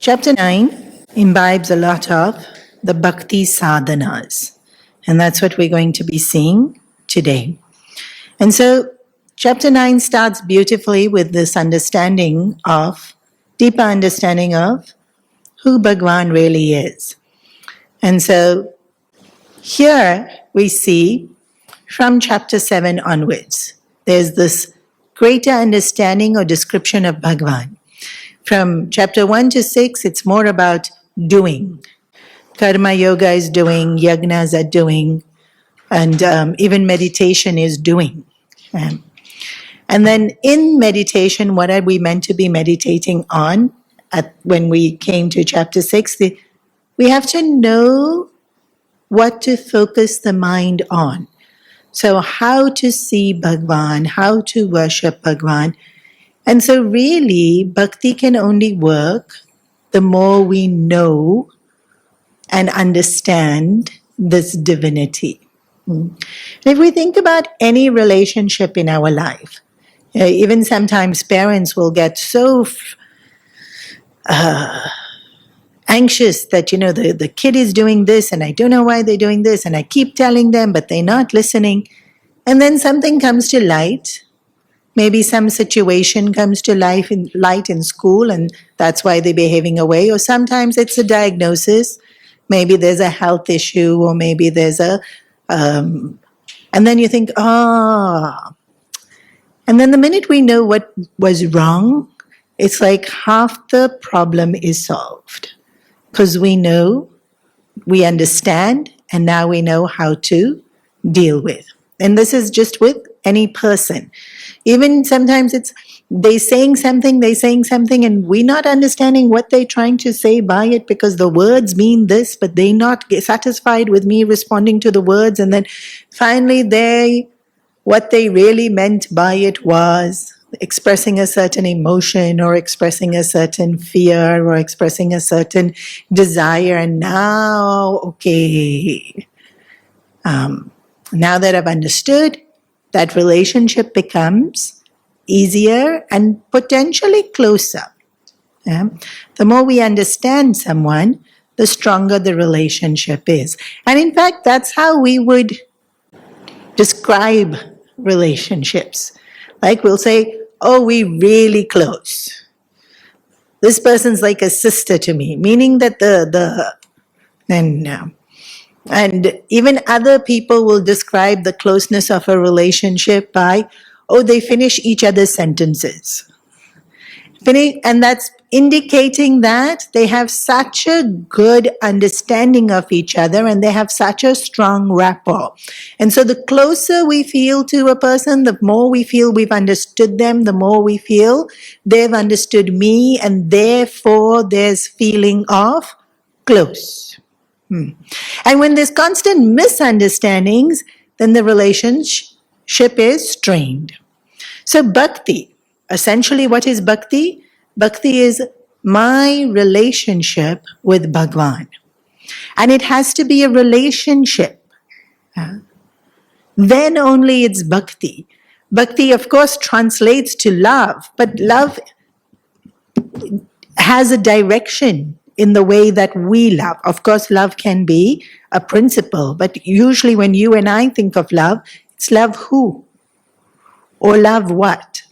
Chapter 9 imbibes a lot of the bhakti sadhanas, and that's what we're going to be seeing today. And so, chapter 9 starts beautifully with this deeper understanding of who Bhagwan really is. And so, here we see from chapter 7 onwards, there's this greater understanding or description of Bhagwan. From chapter 1 to 6, it's more about doing. Karma yoga is doing, yagnas are doing, and even meditation is doing. And then in meditation, what are we meant to be meditating on? When we came to chapter 6, we have to know what to focus the mind on. So how to see Bhagwan, how to worship Bhagwan. And so really, bhakti can only work the more we know and understand this divinity. If we think about any relationship in our life, even sometimes parents will get so anxious that, the kid is doing this and I don't know why they're doing this and I keep telling them, but they're not listening. And then something comes to light. Maybe some situation comes to light in school and that's why they're behaving away. Or sometimes it's a diagnosis. Maybe there's a health issue or maybe there's and then you think, And then the minute we know what was wrong, it's like half the problem is solved. Because we know, we understand, and now we know how to deal with. And this is just with any person. Even sometimes they're saying something, and we're not understanding what they're trying to say by it because the words mean this, but they're not satisfied with me responding to the words. And then finally what they really meant by it was expressing a certain emotion or expressing a certain fear or expressing a certain desire. And now, now that I've understood, that relationship becomes easier and potentially closer. Yeah? The more we understand someone, the stronger the relationship is. And in fact, that's how we would describe relationships. Like we'll say, we're really close. This person's like a sister to me, meaning that and even other people will describe the closeness of a relationship by, they finish each other's sentences. And that's indicating that they have such a good understanding of each other and they have such a strong rapport. And so the closer we feel to a person, the more we feel we've understood them, the more we feel they've understood me, and therefore there's feeling of close. And when there's constant misunderstandings, then the relationship is strained. So bhakti, essentially what is bhakti? Bhakti is my relationship with Bhagwan. And it has to be a relationship. Then only it's bhakti. Bhakti, of course, translates to love, but love has a direction in the way that we love. Of course, love can be a principle, but usually when you and I think of love, it's love who? Or love what?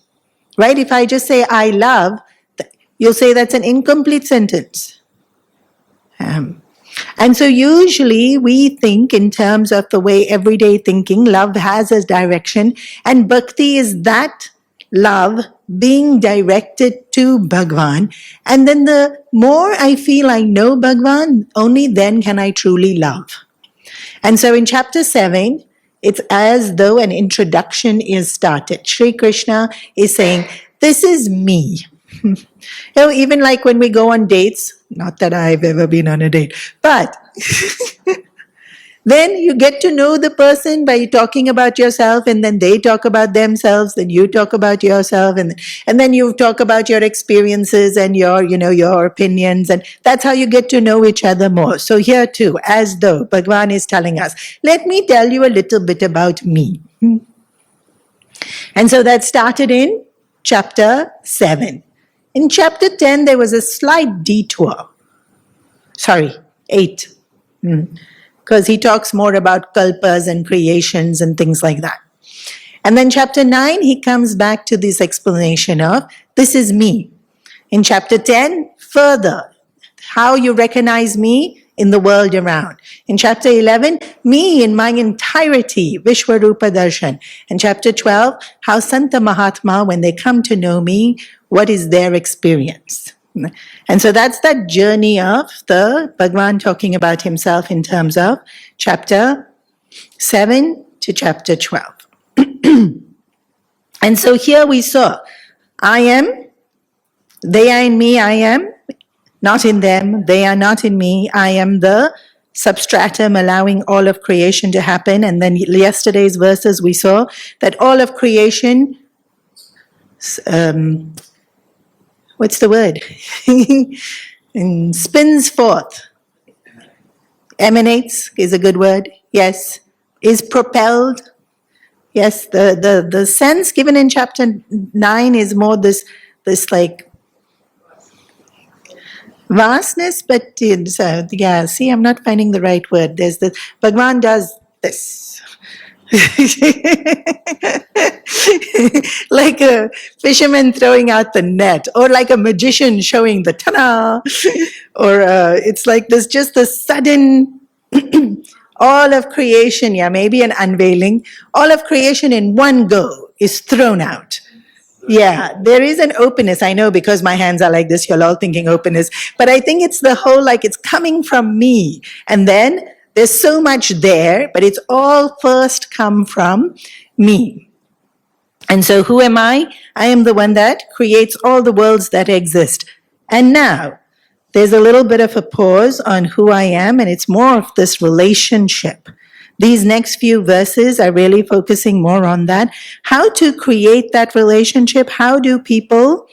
Right? If I just say I love, you'll say that's an incomplete sentence. And so usually we think in terms of the way everyday thinking, love has a direction, and bhakti is that love being directed to Bhagwan. And then the more I feel I know Bhagwan, only then can I truly love. And so in chapter 7, it's as though an introduction is started. Sri Krishna is saying, this is me. Even like when we go on dates, not that I've ever been on a date, but then you get to know the person by talking about yourself, and then they talk about themselves, then you talk about yourself, and then you talk about your experiences and your opinions, and that's how you get to know each other more. So here too, as though Bhagwan is telling us, let me tell you a little bit about me. And so that started in chapter 7. In chapter 10, there was a slight detour. Sorry, 8. Because he talks more about kalpas and creations and things like that. And then chapter 9, he comes back to this explanation of, this is me. In chapter 10, further, how you recognize me in the world around. In chapter 11, me in my entirety, Vishwarupa Darshan. And chapter 12, how Santa Mahatma, when they come to know me, what is their experience? And so that's that journey of the Bhagavan talking about himself in terms of chapter 7 to chapter 12. And so here we saw, I am, they are in me, I am not in them, they are not in me, I am the substratum allowing all of creation to happen. And then yesterday's verses we saw that all of creation, what's the word? And spins forth. Emanates is a good word, yes. Is propelled. Yes, the sense given in chapter 9 is more this like vastness, but it's, yeah, see, I'm not finding the right word. There's this, Bhagavan does this. Like a fisherman throwing out the net, or like a magician showing the ta-da, or it's like there's just a sudden all of creation, yeah, maybe an unveiling, all of creation in one go is thrown out. Yeah, there is an openness. I know because my hands are like this, you're all thinking openness. But I think it's the whole, like it's coming from me. And then there's so much there, but it's all first come from me. And so who am I? I am the one that creates all the worlds that exist. And now, there's a little bit of a pause on who I am, and it's more of this relationship. These next few verses are really focusing more on that. How to create that relationship? How do people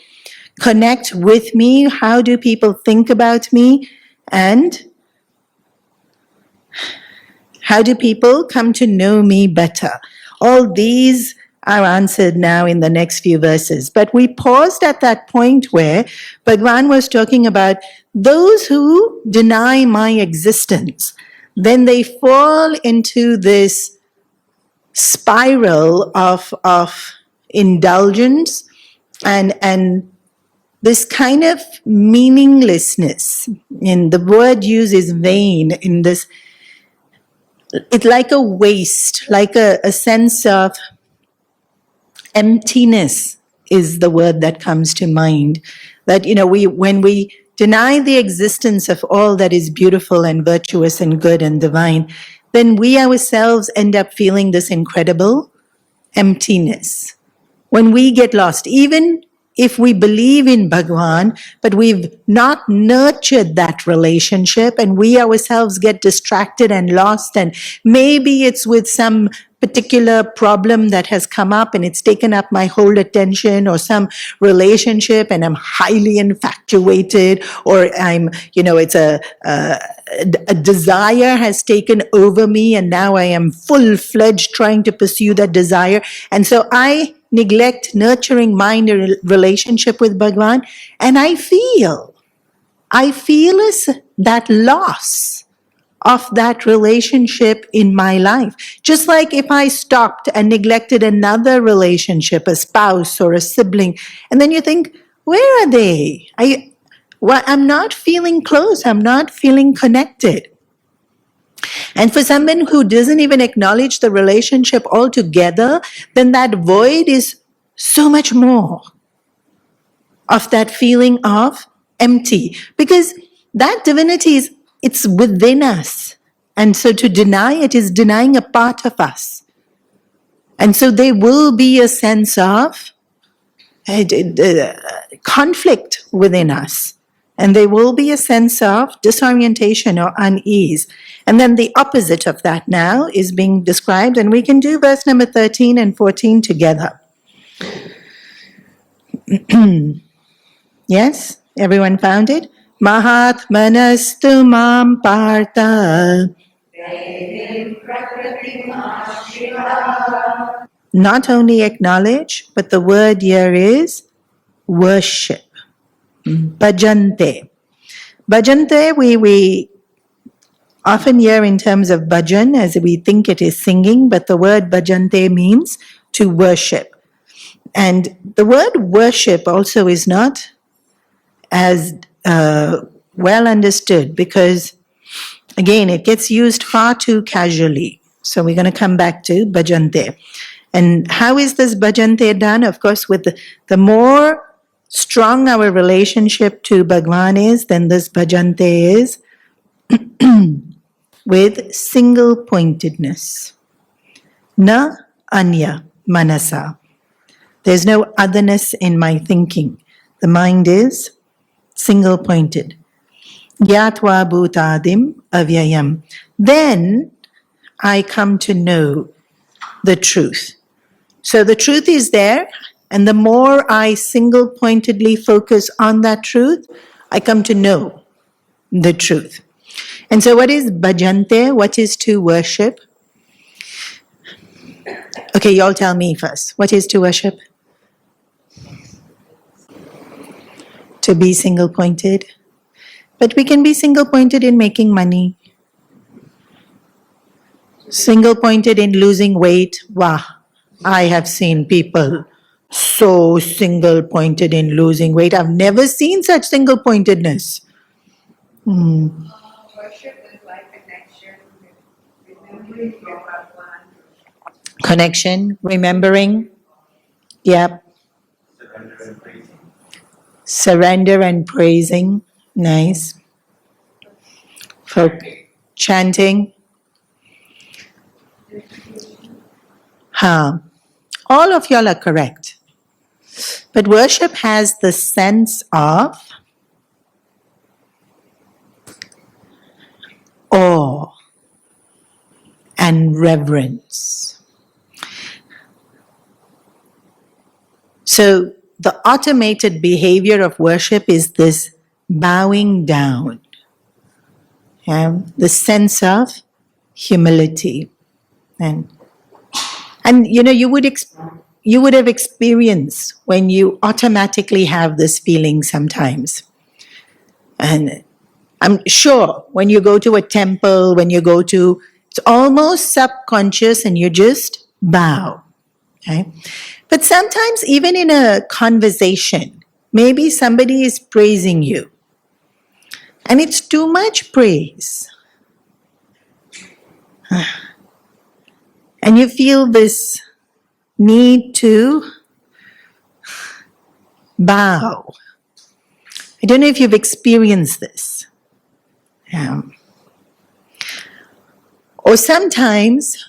connect with me? How do people think about me? And how do people come to know me better? All these are answered now in the next few verses. But we paused at that point where Bhagavan was talking about those who deny my existence. Then they fall into this spiral of indulgence and this kind of meaninglessness. And the word used is vain in this. It's like a waste, like a sense of emptiness is the word that comes to mind. That, you know, when we deny the existence of all that is beautiful and virtuous and good and divine, then we ourselves end up feeling this incredible emptiness. When we get lost, even if we believe in Bhagavan, but we've not nurtured that relationship and we ourselves get distracted and lost, and maybe it's with some particular problem that has come up and it's taken up my whole attention, or some relationship and I'm highly infatuated, or I'm, you know, it's a desire has taken over me and now I am full-fledged trying to pursue that desire. And so I neglect nurturing my relationship with Bhagavan, and I feel as that loss of that relationship in my life. Just like if I stopped and neglected another relationship, a spouse or a sibling, and then you think, where are they? I'm not feeling close, I'm not feeling connected. And for someone who doesn't even acknowledge the relationship altogether, then that void is so much more of that feeling of empty. Because that divinity it's within us. And so to deny it is denying a part of us. And so there will be a sense of conflict within us. And there will be a sense of disorientation or unease. And then the opposite of that now is being described, and we can do verse number 13 and 14 together. Yes? Everyone found it? Mahatmanastu mam partha. Not only acknowledge, but the word here is worship. Bhajante. Bhajante, we often hear in terms of bhajan as we think it is singing, but the word bhajante means to worship. And the word worship also is not as well understood because, again, it gets used far too casually. So we're going to come back to bhajante. And how is this bhajante done? Of course, with the more strong our relationship to Bhagwan is, then this bhajante is with single pointedness. Na anya manasa. There's no otherness in my thinking. The mind is single pointed. Gyatva bhutadim avyayam. Then I come to know the truth. So the truth is there, and the more I single pointedly focus on that truth, I come to know the truth. And so what is bhajante? What is to worship? Okay, y'all tell me first. What is to worship? To be single pointed. But we can be single pointed in making money. Single pointed in losing weight. Wow, I have seen people so single pointed in losing weight. I've never seen such single pointedness. Worship is like connection, remembering your Bhagwan. Connection, remembering. Yep. Surrender and praising. Nice. For chanting. All of y'all are correct. But worship has the sense of awe and reverence. So the automated behavior of worship is this bowing down, the sense of humility. And you know, you would have experienced when you automatically have this feeling sometimes. And I'm sure when you go to a temple, it's almost subconscious and you just bow. Okay? But sometimes even in a conversation, maybe somebody is praising you and it's too much praise. And you feel this need to bow. I don't know if you've experienced this. Or sometimes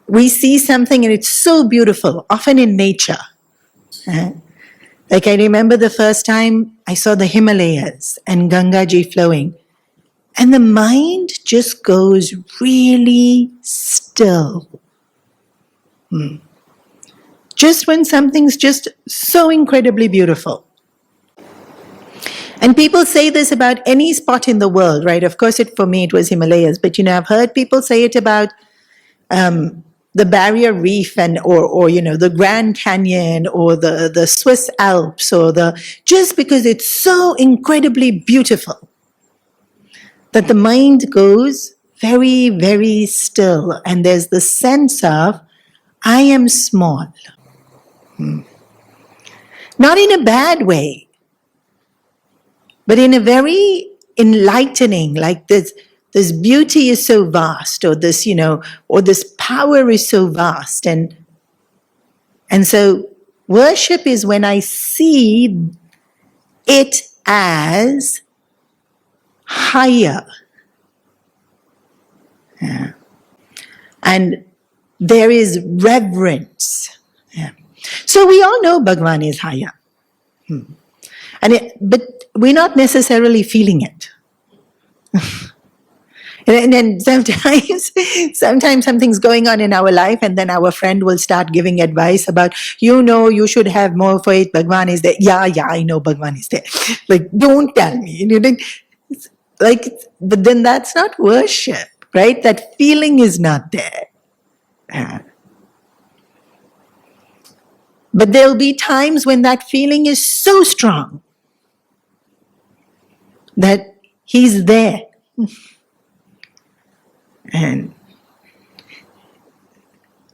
we see something and it's so beautiful, often in nature. Like I remember the first time I saw the Himalayas and Gangaji flowing. And the mind just goes really still. Just when something's just so incredibly beautiful. And people say this about any spot in the world, right? Of course, for me, it was Himalayas. But, you know, I've heard people say it about the Barrier Reef or the Grand Canyon or the Swiss Alps just because it's so incredibly beautiful that the mind goes very, very still. And there's the sense of, I am small. Not in a bad way, but in a very enlightening, like this beauty is so vast, or this power is so vast. And so worship is when I see it as higher. Yeah. And there is reverence. Yeah. So we all know Bhagwan is higher. But we're not necessarily feeling it. And then sometimes something's going on in our life, and then our friend will start giving advice about, you should have more faith, Bhagwan is there. Yeah, I know Bhagwan is there. Like, don't tell me. But then that's not worship, right? That feeling is not there. But there'll be times when that feeling is so strong that he's there. And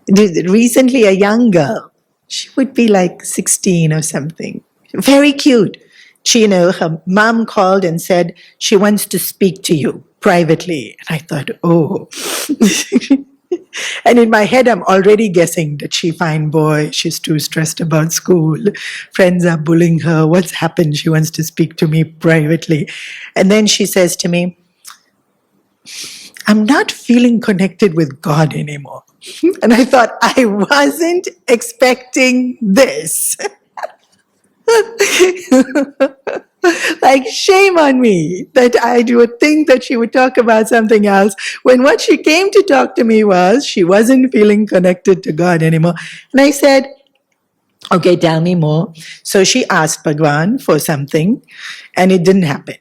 recently, a young girl, she would be like 16 or something, very cute. She, her mom called and said she wants to speak to you privately. And I thought, oh. And in my head, I'm already guessing that she fine boy, she's too stressed about school, friends are bullying her, what's happened? She wants to speak to me privately. And then she says to me, I'm not feeling connected with God anymore. And I thought, I wasn't expecting this. Like, shame on me that I would think that she would talk about something else when what she came to talk to me was she wasn't feeling connected to God anymore. And I said, okay, tell me more. So she asked Bhagwan for something and it didn't happen.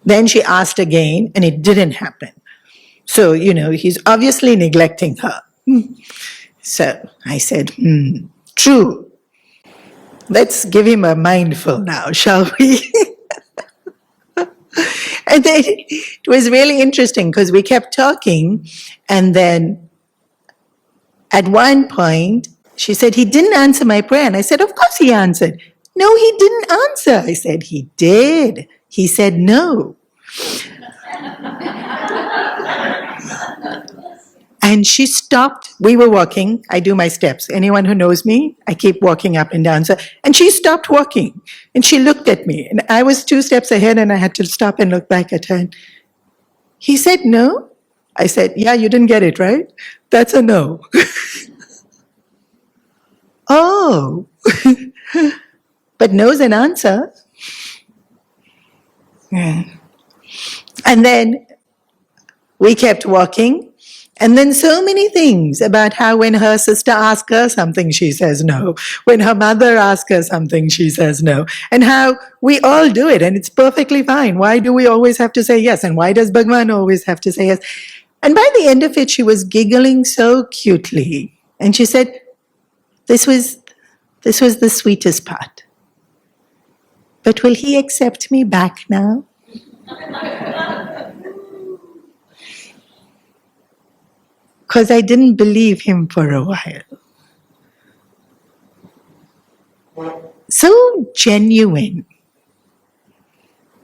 Then she asked again and it didn't happen. So, he's obviously neglecting her. So I said, true. Let's give him a mindful now, shall we? And then it was really interesting because we kept talking. And then at one point, she said, he didn't answer my prayer. And I said, of course he answered. No, he didn't answer. I said, he did. He said no. And she stopped. We were walking. I do my steps. Anyone who knows me, I keep walking up and down. And she stopped walking. And she looked at me. And I was 2 steps ahead and I had to stop and look back at her. And he said no. I said, yeah, you didn't get it, right? That's a no. Oh. But no's an answer. Yeah. And then we kept walking. And then so many things about how when her sister asks her something, she says no. When her mother asks her something, she says no. And how we all do it and it's perfectly fine. Why do we always have to say yes? And why does Bhagwan always have to say yes? And by the end of it, she was giggling so cutely. And she said, this was the sweetest part. But will he accept me back now? Because I didn't believe him for a while. So genuine,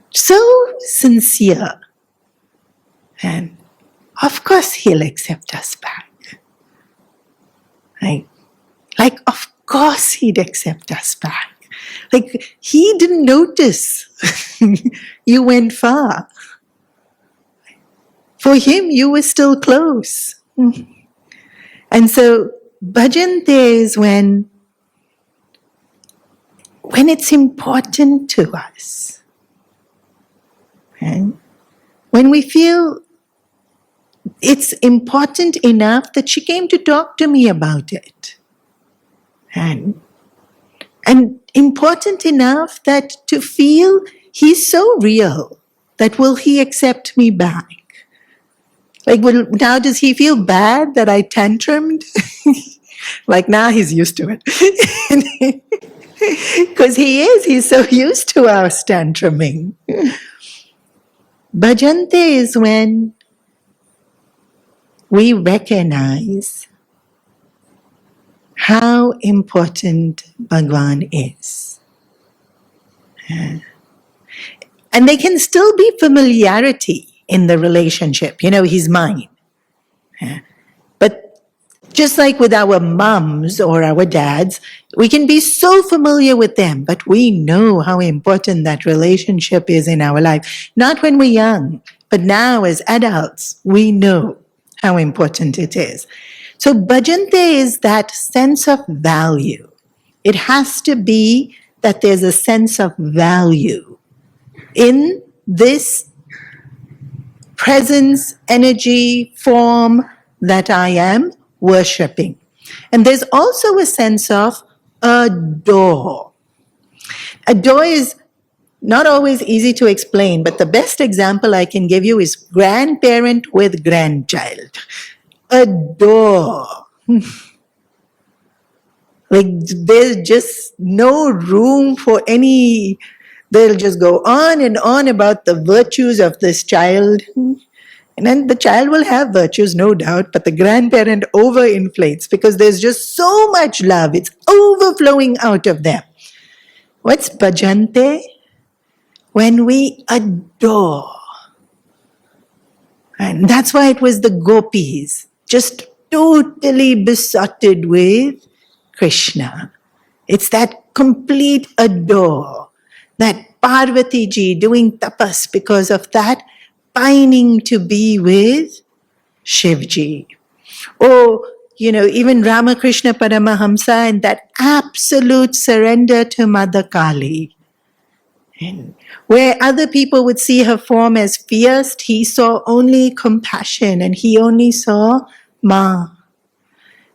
so sincere. And of course he'll accept us back. Like of course he'd accept us back. Like he didn't notice you went far. For him, you were still close. And so bhajante is when it's important to us. Right? When we feel it's important enough that she came to talk to me about it. And important enough that to feel he's so real that will he accept me back? Like, now does he feel bad that I tantrumed? Like now he's used to it. Because he's so used to our tantruming. Bhajante is when we recognize how important Bhagwan is. And there can still be familiarity in the relationship. He's mine. But just like with our mums or our dads, we can be so familiar with them, but we know how important that relationship is in our life. Not when we're young, but now as adults, we know how important it is. So bhajante is that sense of value. It has to be that there's a sense of value in this presence, energy, form that I am worshipping. And there's also a sense of adore. Adore is not always easy to explain, but the best example I can give you is grandparent with grandchild. Adore. Like there's just no room for any, they'll just go on and on about the virtues of this child. And then the child will have virtues, no doubt, but the grandparent overinflates because there's just so much love. It's overflowing out of them. What's bhajante? When we adore. And that's why it was the gopis, just totally besotted with Krishna. It's that complete adore, that Parvati ji doing tapas because of that, pining to be with Shivji. Or, even Ramakrishna Paramahamsa and that absolute surrender to Mother Kali. And where other people would see her form as fierce, he saw only compassion and he only saw Ma.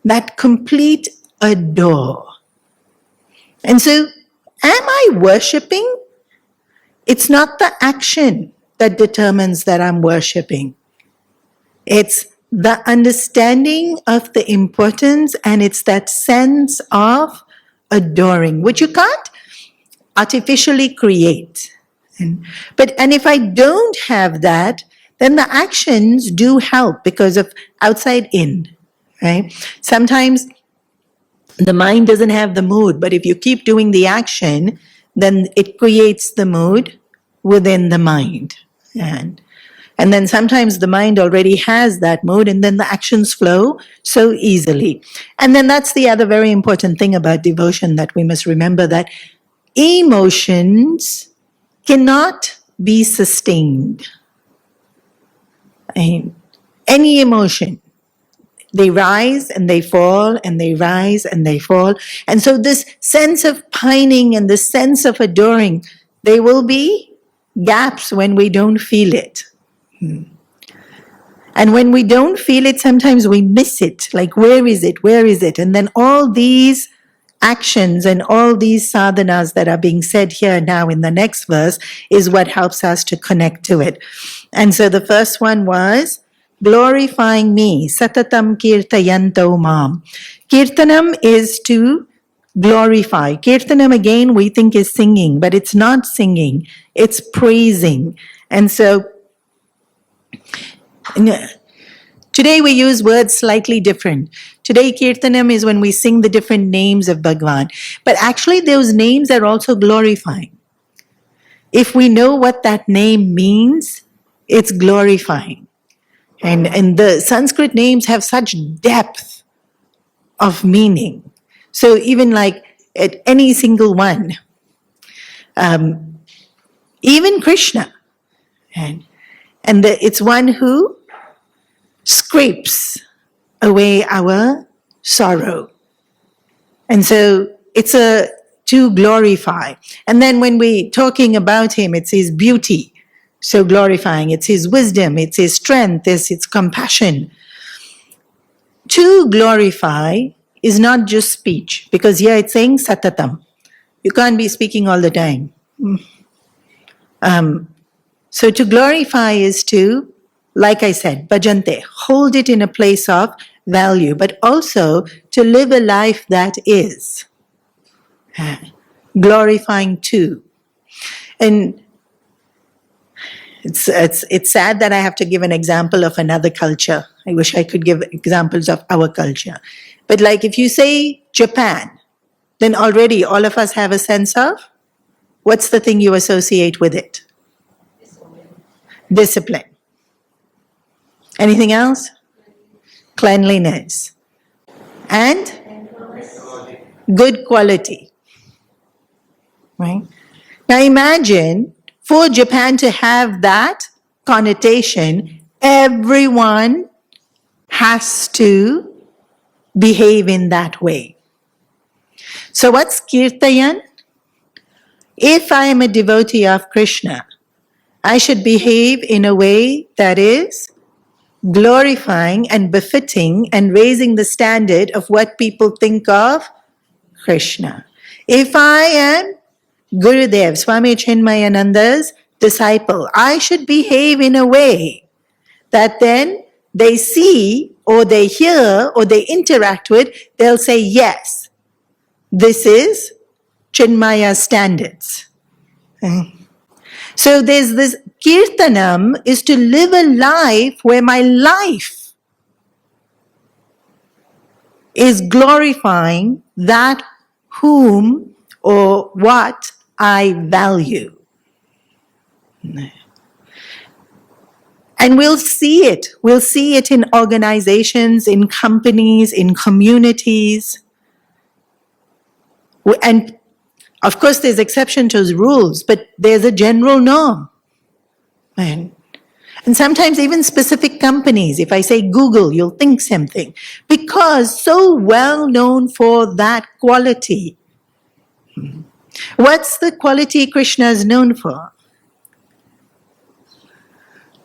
That complete adore. And so, am I worshipping? It's not the action that determines that I'm worshipping. It's the understanding of the importance, and it's that sense of adoring, which you can't artificially create. And if I don't have that, then the actions do help because of outside in, right? Sometimes the mind doesn't have the mood, but if you keep doing the action, then it creates the mood within the mind. And then sometimes the mind already has that mood, and then the actions flow so easily. And then that's the other very important thing about devotion that we must remember, that emotions cannot be sustained. Any emotion, they rise and they fall and they rise and they fall. And so this sense of pining and this sense of adoring, there will be gaps when we don't feel it. And when we don't feel it, sometimes we miss it. Like, where is it? Where is it? And then all these actions and all these sadhanas that are being said here now in the next verse is what helps us to connect to it. And so the first one was glorifying me, satatam kirtayanto mam. Kirtanam is to glorify. Kirtanam, again, we think is singing, but it's not singing, it's praising. And so today we use words slightly different. Today Kirtanam is when we sing the different names of Bhagwan. But actually those names are also glorifying. If we know what that name means, it's glorifying. And the Sanskrit names have such depth of meaning. So even like at any single one, even Krishna, and it's one who scrapes away our sorrow. And so it's to glorify. And then when we're talking about him, it's his beauty, so glorifying. It's his wisdom, it's his strength, it's his compassion. To glorify is not just speech, because here it's saying satatam. You can't be speaking all the time. So to glorify is to, like I said, bhajante, hold it in a place of value, but also to live a life that is glorifying too. And it's sad that I have to give an example of another culture. I wish I could give examples of our culture. But like if you say Japan, then already all of us have a sense of, what's the thing you associate with it? Discipline. Anything else? Cleanliness. And good quality. Right? Now imagine for Japan to have that connotation, everyone has to behave in that way. So what's Kirtayan? If I am a devotee of Krishna, I should behave in a way that is glorifying and befitting and raising the standard of what people think of Krishna. If I am Gurudev, Swami Chinmayananda's disciple, I should behave in a way that then they see or they hear or they interact with, they'll say yes. This is Chinmaya standards. So there's this kirtanam is to live a life where my life is glorifying that whom or what I value. And we'll see it. We'll see it in organizations, in companies, in communities. And of course, there's exception to those rules, but there's a general norm. And sometimes even specific companies, if I say Google, you'll think something. Because so well known for that quality. What's the quality Krishna is known for?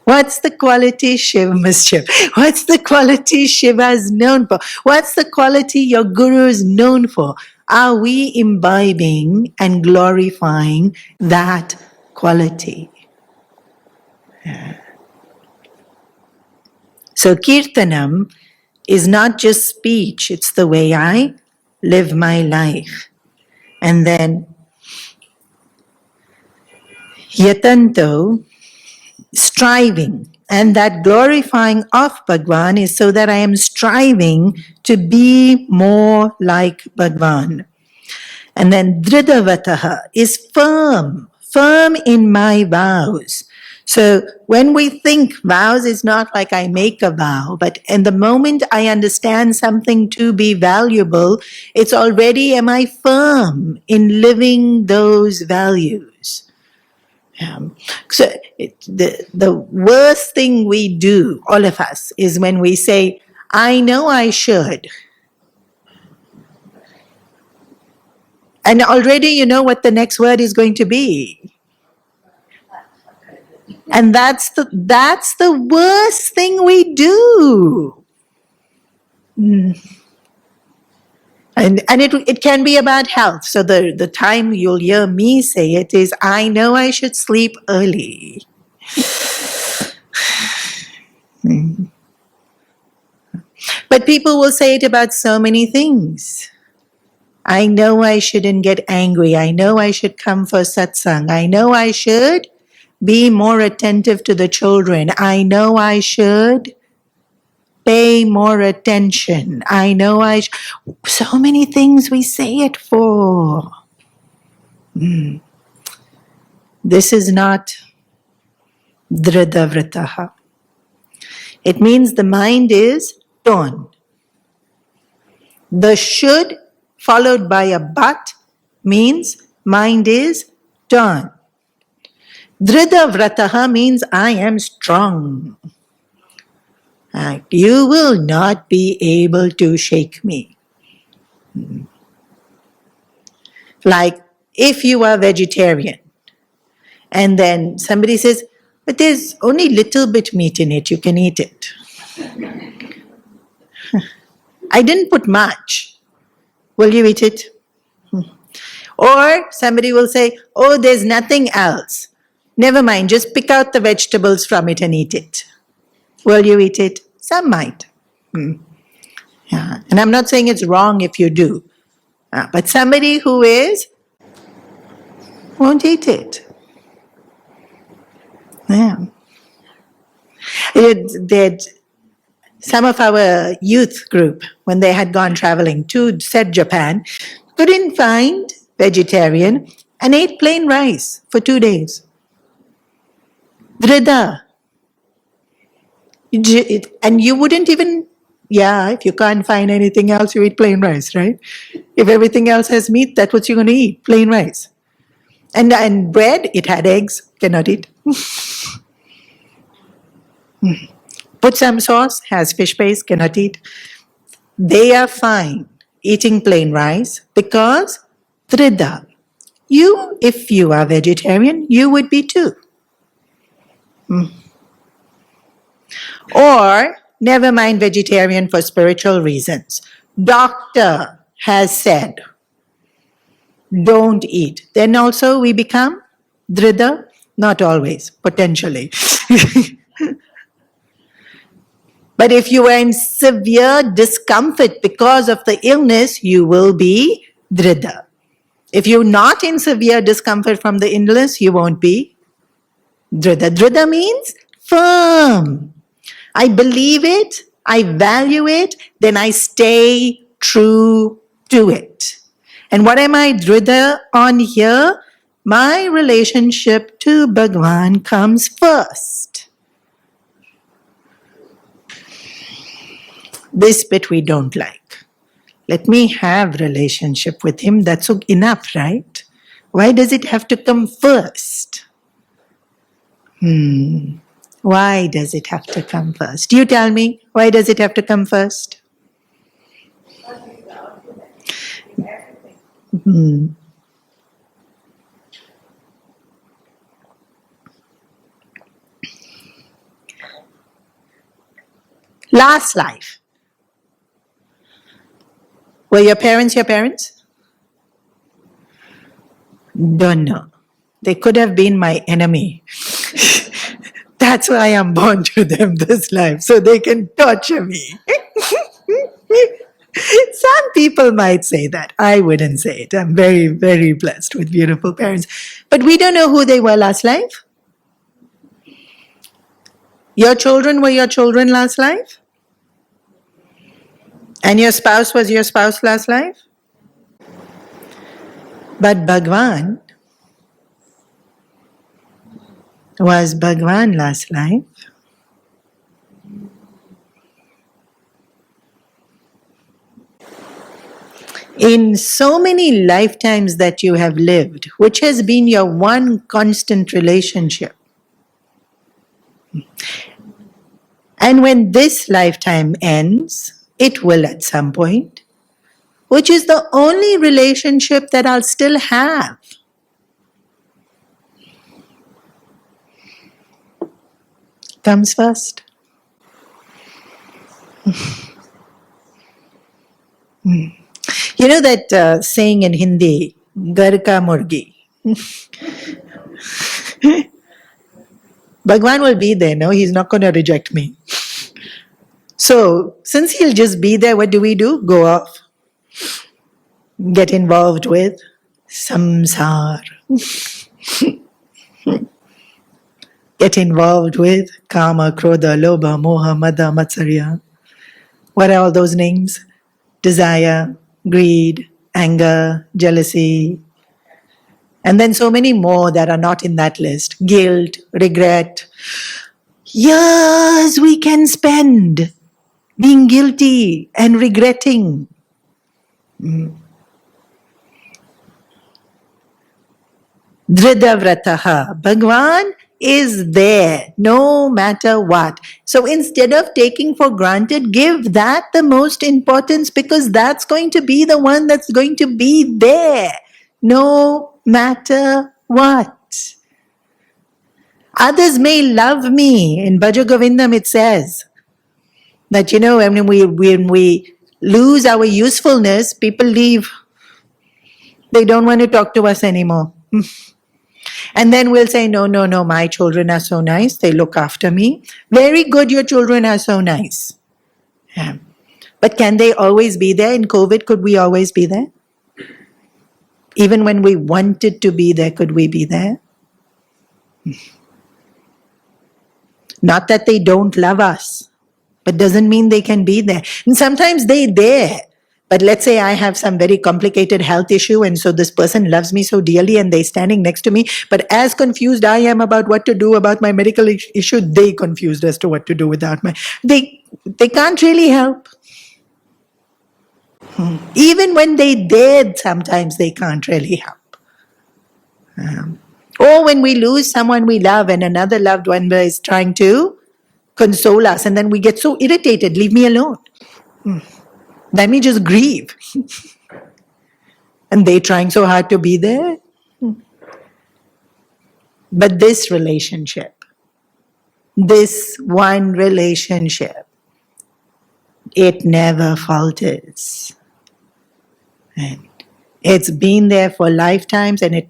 What's the quality What's the quality Shiva is known for? What's the quality your Guru is known for? Are we imbibing and glorifying that quality? Yeah. So Kirtanam is not just speech, it's the way I live my life. And then Yatanto, striving. And that glorifying of Bhagwan is so that I am striving to be more like Bhagwan. And then Dridavataha is firm in my vows. So when we think vows is not like I make a vow, but in the moment I understand something to be valuable, it's already am I firm in living those values. So the worst thing we do, all of us, is when we say, I know I should. And already you know what the next word is going to be. And that's the worst thing we do. And it can be about health. So the time you'll hear me say it is, I know I should sleep early. But people will say it about so many things. I know I shouldn't get angry. I know I should come for satsang. I know I should be more attentive to the children. I know I should pay more attention. I know so many things we say it for. This is not Dhradavrataha. It means the mind is torn. The should followed by a but means mind is torn. Dhradavrataha means I am strong. You will not be able to shake me. Like if you are vegetarian and then somebody says, but there's only little bit meat in it, you can eat it. I didn't put much. Will you eat it? Or somebody will say, oh, there's nothing else. Never mind, just pick out the vegetables from it and eat it. Will you eat it? Some might. Yeah. And I'm not saying it's wrong if you do. But somebody who won't eat it. Yeah. Some of our youth group, when they had gone traveling to said Japan, couldn't find vegetarian and ate plain rice for 2 days. Drida. And you wouldn't even, if you can't find anything else, you eat plain rice, right? If everything else has meat, that's what you're going to eat, plain rice. And bread, it had eggs, cannot eat. Put some sauce, has fish paste, cannot eat. They are fine eating plain rice because Trida. You, if you are vegetarian, you would be too. Or, never mind vegetarian for spiritual reasons. Doctor has said, don't eat. Then also we become Drida? Not always, potentially. But if you are in severe discomfort because of the illness, you will be Drida. If you're not in severe discomfort from the illness, you won't be Drida. Drida means firm. I believe it, I value it, then I stay true to it. And what am I Drida on here? My relationship to Bhagwan comes first. This bit we don't like. Let me have relationship with him, that's enough, right? Why does it have to come first? Why does it have to come first? You tell me, why does it have to come first? Last life. Were your parents your parents? Don't know. They could have been my enemy. That's why I'm born to them this life, so they can torture me. Some people might say that. I wouldn't say it. I'm very, very blessed with beautiful parents. But we don't know who they were last life. Your children were your children last life? And your spouse was your spouse last life? But Bhagwan was Bhagwan last life. In so many lifetimes that you have lived, which has been your one constant relationship? And when this lifetime ends, it will at some point, which is the only relationship that I'll still have. Comes first. You know that saying in Hindi, Gar ka murgi. Bhagwan will be there, no? He's not going to reject me. So, since he'll just be there, what do? Go off. Get involved with samsar. Get involved with kama, krodha, lobha, moha, mada, matsarya. What are all those names? Desire, greed, anger, jealousy, and then so many more that are not in that list. Guilt, regret. Years we can spend being guilty and regretting. Dhridavrataha. Bhagwan is there no matter what. So instead of taking for granted, give that the most importance, because that's going to be the one that's going to be there no matter what. Others may love me. In Bhaja Govindam it says that, when we lose our usefulness, people leave. They don't want to talk to us anymore. And then we'll say, no, my children are so nice. They look after me. Very good, your children are so nice. Yeah. But can they always be there? In COVID, could we always be there? Even when we wanted to be there, could we be there? Not that they don't love us, but doesn't mean they can be there. And sometimes they're there. But let's say I have some very complicated health issue, and so this person loves me so dearly and they're standing next to me. But as confused I am about what to do about my medical issue, they confused as to what to do without my... They can't really help. Even when they did, sometimes they can't really help. Or when we lose someone we love and another loved one is trying to console us, and then we get so irritated, leave me alone. Let me just grieve. And they trying so hard to be there. But this relationship, this one relationship, it never falters. And it's been there for lifetimes, and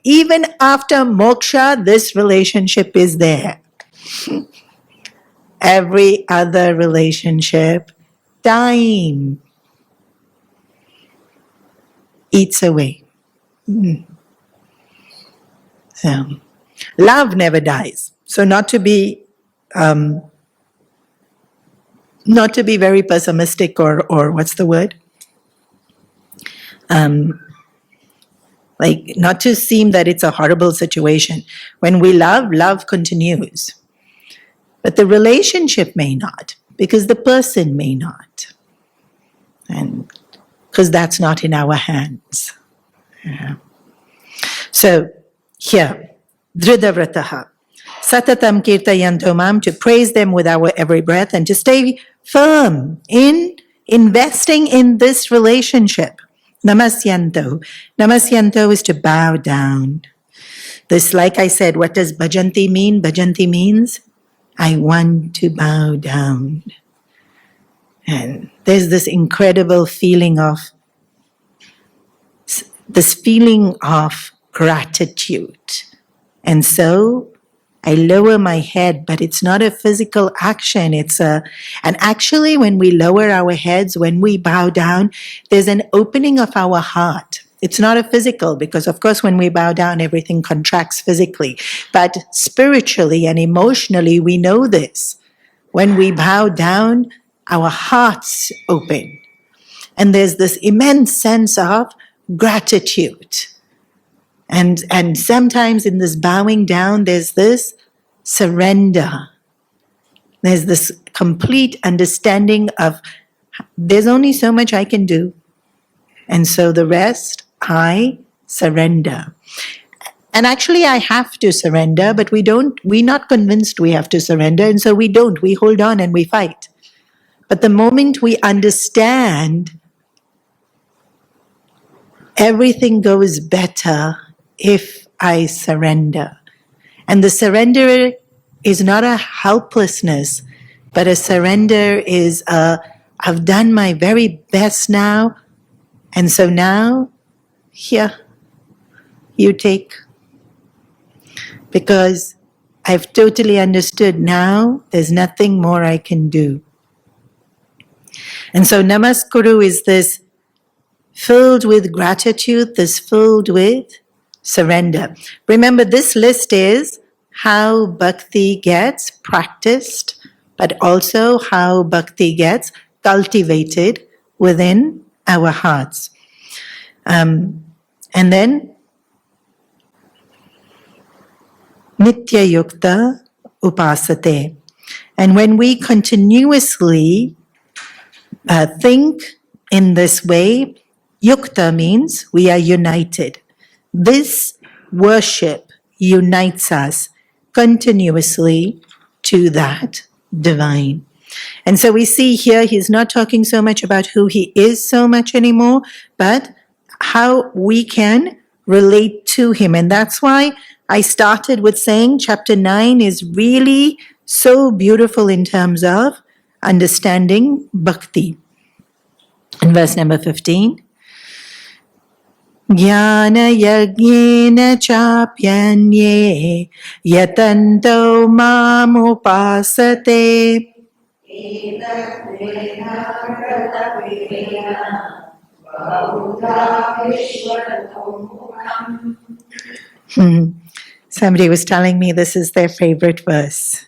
even after moksha, this relationship is there. Every other relationship, time. eats away. So, love never dies. So not to be very pessimistic or what's the word? Like not to seem that it's a horrible situation. When we love, love continues. But the relationship may not, because the person may not. And because that's not in our hands. Yeah. So here, Dhridavrataha. Satatam kirtayanto mam, to praise them with our every breath and to stay firm in investing in this relationship. Namasyanto. Namasyanto is to bow down. This, like I said, what does bhajanti mean? Bhajanti means, I want to bow down. And there's this incredible feeling of gratitude. And so I lower my head, but it's not a physical action. And actually when we lower our heads, when we bow down, there's an opening of our heart. It's not a physical, because of course when we bow down, everything contracts physically. But spiritually and emotionally, we know this. When we bow down, our hearts open. And there's this immense sense of gratitude. And sometimes in this bowing down, there's this surrender. There's this complete understanding of there's only so much I can do. And so the rest, I surrender. And actually I have to surrender, but we're not convinced we have to surrender. And so we don't. We hold on and we fight. But the moment we understand, everything goes better if I surrender. And the surrender is not a helplessness, but a surrender is I've done my very best now, and so now, here, you take. Because I've totally understood now, there's nothing more I can do. And so Namaskuru is this filled with gratitude, this filled with surrender. Remember, this list is how bhakti gets practiced, but also how bhakti gets cultivated within our hearts. And then, Nitya Yukta Upasate. And when we continuously think in this way, Yukta means we are united. This worship unites us continuously to that divine. And so we see here he's not talking so much about who he is so much anymore, but how we can relate to him. And that's why I started with saying chapter 9 is really so beautiful in terms of understanding bhakti. In verse number 15, Jnana yajnena chapyanye yatanto mam upasate. Somebody was telling me this is their favorite verse.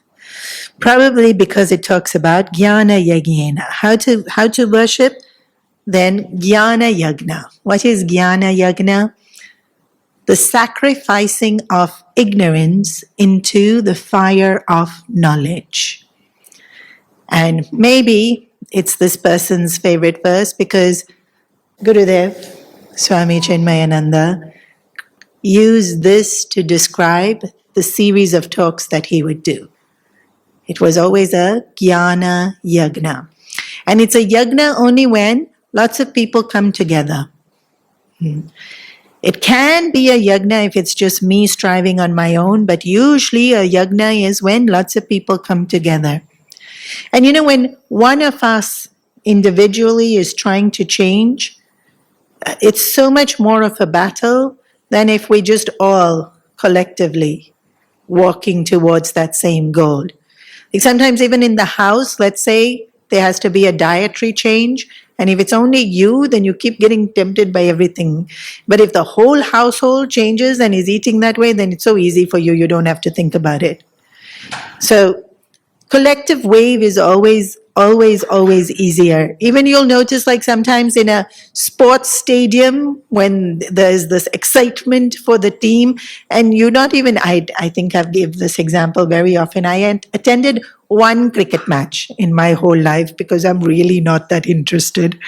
Probably because it talks about jnana yajnena, how to worship. Then jnana yagna. What is jnana yagna? The sacrificing of ignorance into the fire of knowledge. And maybe it's this person's favorite verse because Gurudev, Swami Chinmayananda, used this to describe the series of talks that he would do. It was always a jnana yagna. And it's a yagna only when lots of people come together. It can be a yagna if it's just me striving on my own, but usually a yagna is when lots of people come together. And you know, when one of us individually is trying to change, it's so much more of a battle than if we just all collectively walking towards that same goal. Like sometimes even in the house, let's say there has to be a dietary change, And if it's only you, then you keep getting tempted by everything. But if the whole household changes and is eating that way, then it's so easy for you. You don't have to think about it. So collective wave is always easier. Even you'll notice, like sometimes in a sports stadium, when there's this excitement for the team, and you're not even, I think I've given this example very often. I attended one cricket match in my whole life because I'm really not that interested.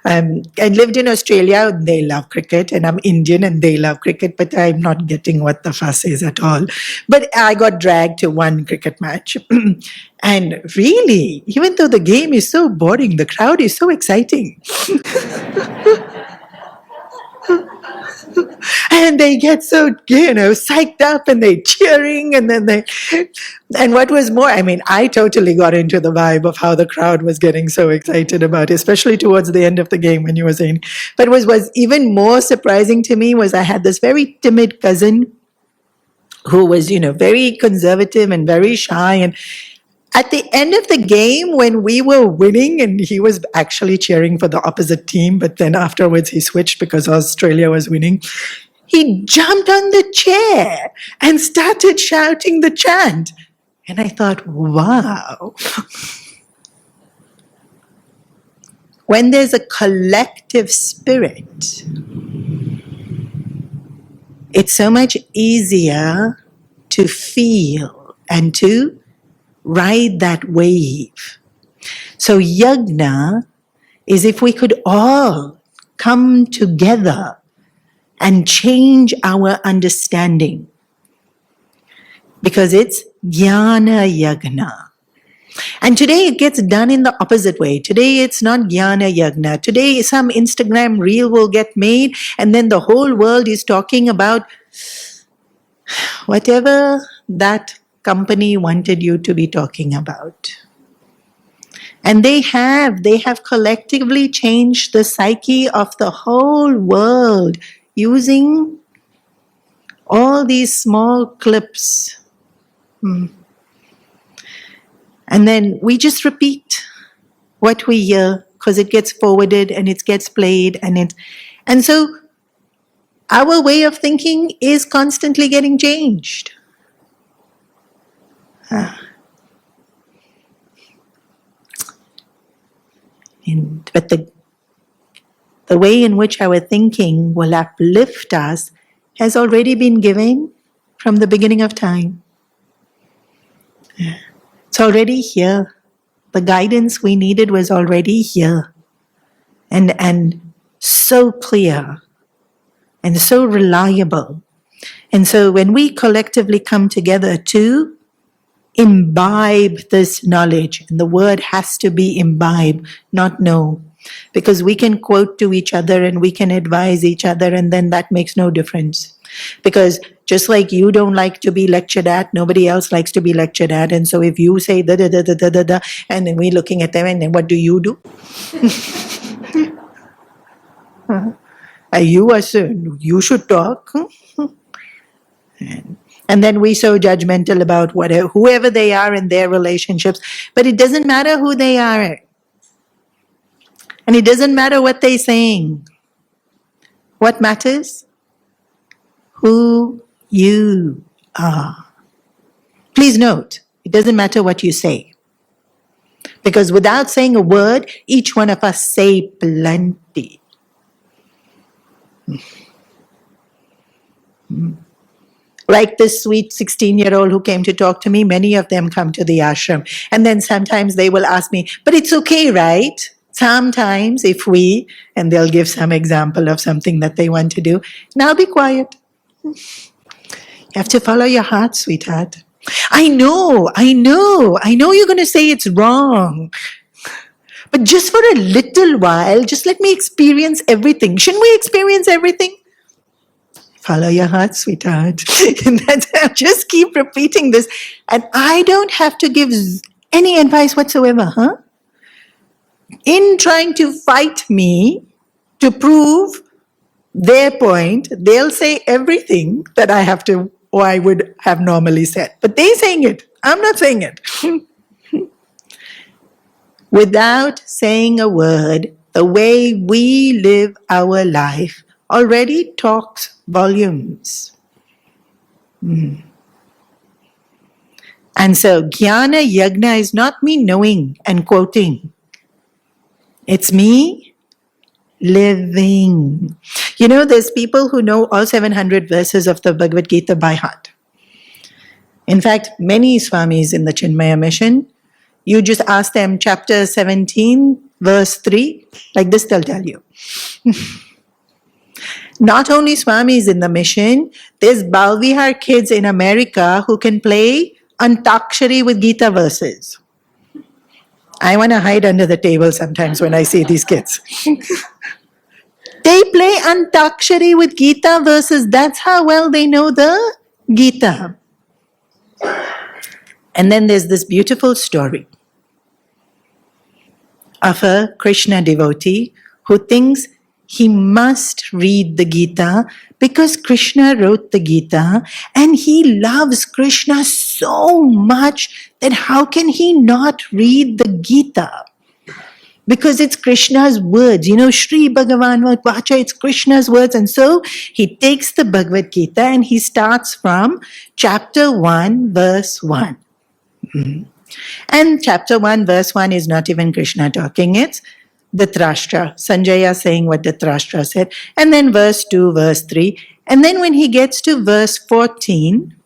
I lived in Australia, and they love cricket, and I'm Indian and they love cricket, but I'm not getting what the fuss is at all. But I got dragged to one cricket match. And really, even though the game is so boring, the crowd is so exciting. And they get so, psyched up and they're cheering and and what was more, I mean, I totally got into the vibe of how the crowd was getting so excited about it, especially towards the end of the game when you were saying. But what was even more surprising to me was I had this very timid cousin who was, very conservative and very shy. And at the end of the game, when we were winning, and he was actually cheering for the opposite team, but then afterwards he switched because Australia was winning, he jumped on the chair and started shouting the chant. And I thought, wow. When there's a collective spirit, it's so much easier to feel and to ride that wave. So yajna is if we could all come together and change our understanding. Because it's jnana yajna. And today it gets done in the opposite way. Today it's not jnana yajna. Today some Instagram reel will get made and then the whole world is talking about whatever that company wanted you to be talking about. And they have collectively changed the psyche of the whole world using all these small clips. And then we just repeat what we hear because it gets forwarded and it gets played and so our way of thinking is constantly getting changed. But the way in which our thinking will uplift us has already been given from the beginning of time. It's already here. The guidance we needed was already here. And so clear and so reliable. And so when we collectively come together to imbibe this knowledge, and the word has to be imbibe, not know, because we can quote to each other and we can advise each other, and then that makes no difference. Because just like you don't like to be lectured at, nobody else likes to be lectured at. And so if you say da da da da da da da, and then we're looking at them, and then what do? You should talk. And then we're so judgmental about whoever they are in their relationships. But it doesn't matter who they are. And it doesn't matter what they're saying. What matters? Who you are. Please note, it doesn't matter what you say. Because without saying a word, each one of us say plenty. Like this sweet 16-year-old who came to talk to me, many of them come to the ashram. And then sometimes they will ask me, but it's okay, right? Sometimes if and they'll give some example of something that they want to do. Now be quiet. You have to follow your heart, sweetheart. I know you're going to say it's wrong. But just for a little while, just let me experience everything. Shouldn't we experience everything? Follow your heart, sweetheart. And just keep repeating this. And I don't have to give any advice whatsoever, In trying to fight me to prove their point, they'll say everything that I would have normally said. But they're saying it. I'm not saying it. Without saying a word, the way we live our life already talks volumes. And so, Jnana Yagna is not me knowing and quoting. It's me living. You know, there's people who know all 700 verses of the Bhagavad Gita by heart. In fact, many Swamis in the Chinmaya mission, you just ask them chapter 17, verse 3, like this they'll tell you. Not only Swamis in the mission, there's Balvihar kids in America who can play Antakshari with Gita verses. I want to hide under the table sometimes when I see these kids. They play Antakshari with Gita verses. That's how well they know the Gita. And then there's this beautiful story of a Krishna devotee who thinks he must read the Gita because Krishna wrote the Gita and he loves Krishna so much that how can he not read the Gita? Because it's Krishna's words, you know, Shri Bhagavan Vacha, it's Krishna's words. And so he takes the Bhagavad Gita and he starts from chapter 1, verse 1. And chapter 1, verse 1 is not even Krishna talking, it's Dhritarashtra, Sanjaya saying what Dhritarashtra said. And then verse 2, verse 3. And then when he gets to verse 14,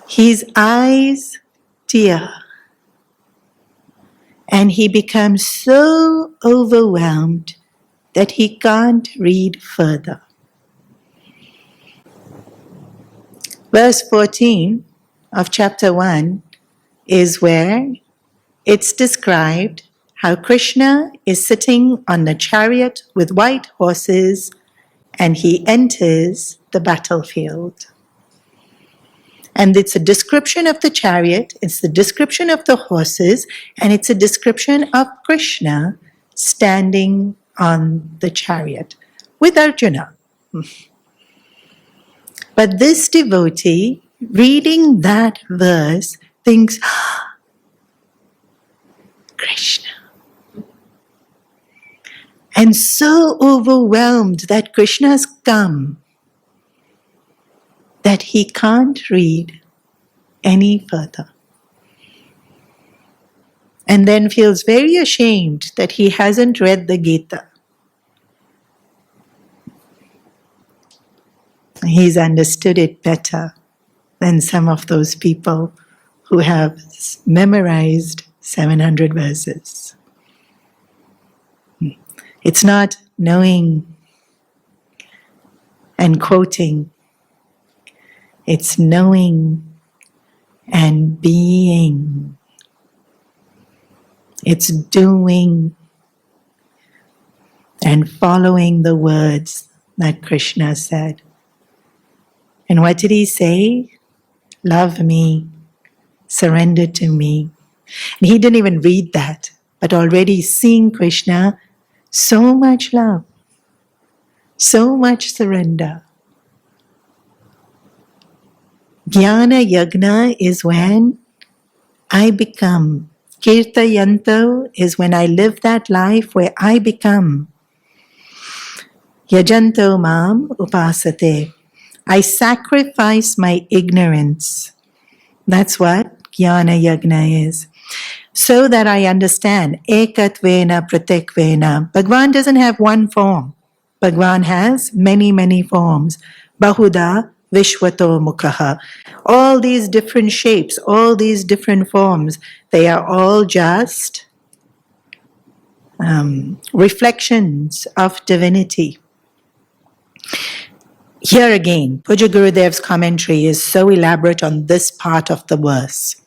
his eyes tear. And he becomes so overwhelmed that he can't read further. Verse 14 of chapter 1 is where it's described how Krishna is sitting on the chariot with white horses and he enters the battlefield. And it's a description of the chariot, it's the description of the horses, and it's a description of Krishna standing on the chariot with Arjuna. But this devotee, reading that verse, thinks, Krishna. And so overwhelmed that Krishna's come that he can't read any further. And then feels very ashamed that he hasn't read the Gita. He's understood it better than some of those people who have memorized 700 verses. It's not knowing and quoting. It's knowing and being. It's doing and following the words that Krishna said. And what did he say? Love me, surrender to me. And he didn't even read that, but already seeing Krishna, so much love, so much surrender. Jnana Yagna is when I become. Kirtayanto is when I live that life where I become. Yajanto mam upasate. I sacrifice my ignorance. That's what Jnana Yagna is. So that I understand. Ekatvena pratekvena. Bhagwan doesn't have one form. Bhagwan has many, many forms. Bahuda Vishwato Mukhaha. All these different shapes, all these different forms, they are all just reflections of divinity. Here again, Puja Gurudev's commentary is so elaborate on this part of the verse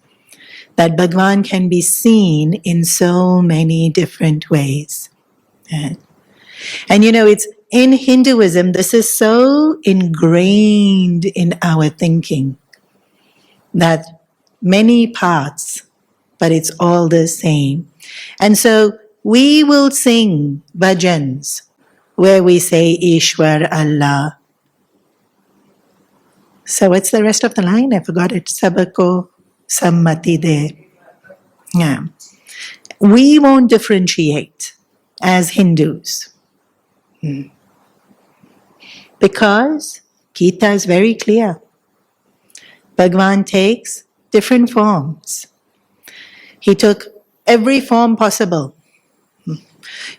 that Bhagwan can be seen in so many different ways. And you know, it's in Hinduism, this is so ingrained in our thinking that many parts, but it's all the same. And so we will sing bhajans where we say Ishwar Allah. So what's the rest of the line? I forgot it. Sabako sammati de. Yeah. We won't differentiate as Hindus. Because Gita is very clear. Bhagavan takes different forms. He took every form possible.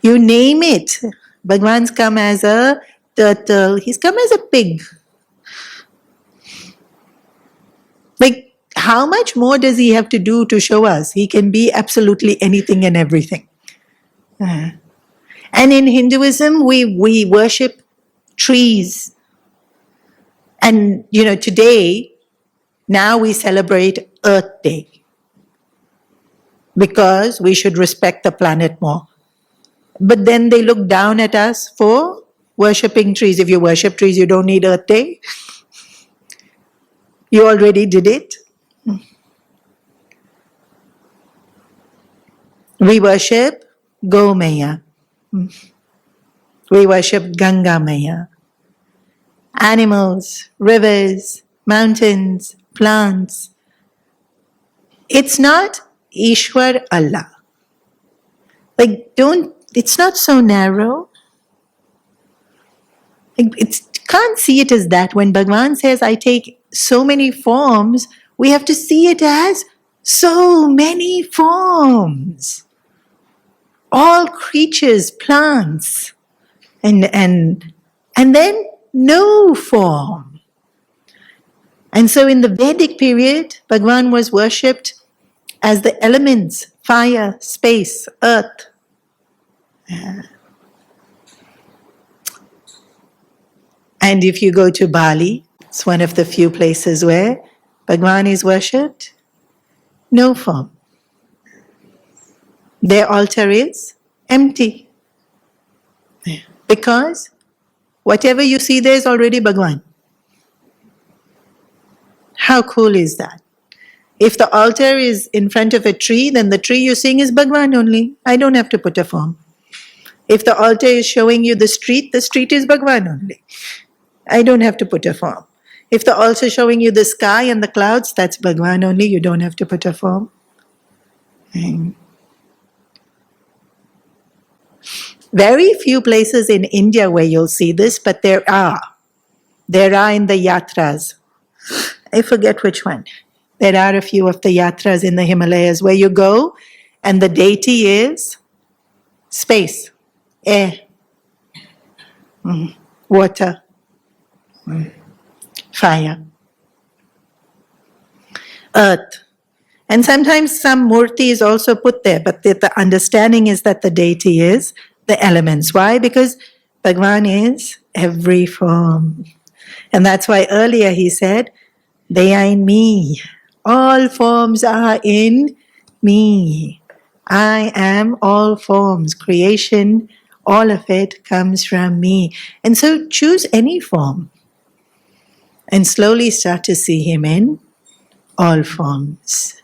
You name it. Bhagavan's come as a turtle. He's come as a pig. Like, how much more does he have to do to show us? He can be absolutely anything and everything. And in Hinduism, we worship trees. And, today, now we celebrate Earth Day. Because we should respect the planet more. But then they look down at us for worshipping trees. If you worship trees, you don't need Earth Day. You already did it. We worship Go Maya. We worship Ganga Maya. Animals, rivers, mountains, plants. It's not Ishwar Allah. It's not so narrow. Can't see it as that. When Bhagavan says, I take so many forms, we have to see it as so many forms. All creatures, plants, and then no form. And so in the Vedic period, Bhagavan was worshipped as the elements, fire, space, earth. And if you go to Bali, it's one of the few places where Bhagavan is worshipped, no form. Their altar is empty. Because whatever you see there is already Bhagavan. How cool is that? If the altar is in front of a tree, then the tree you're seeing is Bhagavan only. I don't have to put a form. If the altar is showing you the street is Bhagavan only. I don't have to put a form. If the altar is showing you the sky and the clouds, that's Bhagavan only. You don't have to put a form. Very few places in India where you'll see this, but there are. There are in the yatras. I forget which one. There are a few of the yatras in the Himalayas where you go and the deity is space, air, water, fire, earth. And sometimes some murti is also put there, but the understanding is that the deity is the elements. Why? Because Bhagavan is every form. And that's why earlier he said, they are in me. All forms are in me. I am all forms. Creation, all of it comes from me. And so choose any form and slowly start to see him in all forms.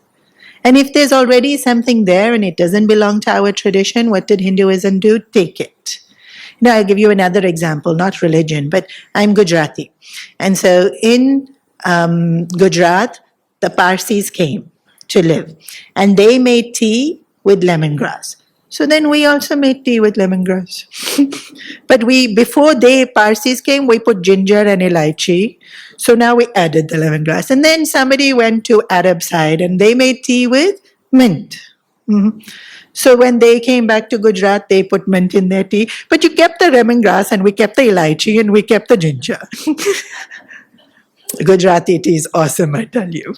And if there's already something there and it doesn't belong to our tradition, what did Hinduism do? Take it. Now I'll give you another example, not religion, but I'm Gujarati. And so in Gujarat, the Parsis came to live. And they made tea with lemongrass. So then we also made tea with lemongrass. But before Parsis came, we put ginger and elaichi. So now we added the lemongrass. And then somebody went to Arab side and they made tea with mint. So when they came back to Gujarat, they put mint in their tea. But you kept the lemongrass and we kept the elaichi and we kept the ginger. Gujarati tea is awesome, I tell you.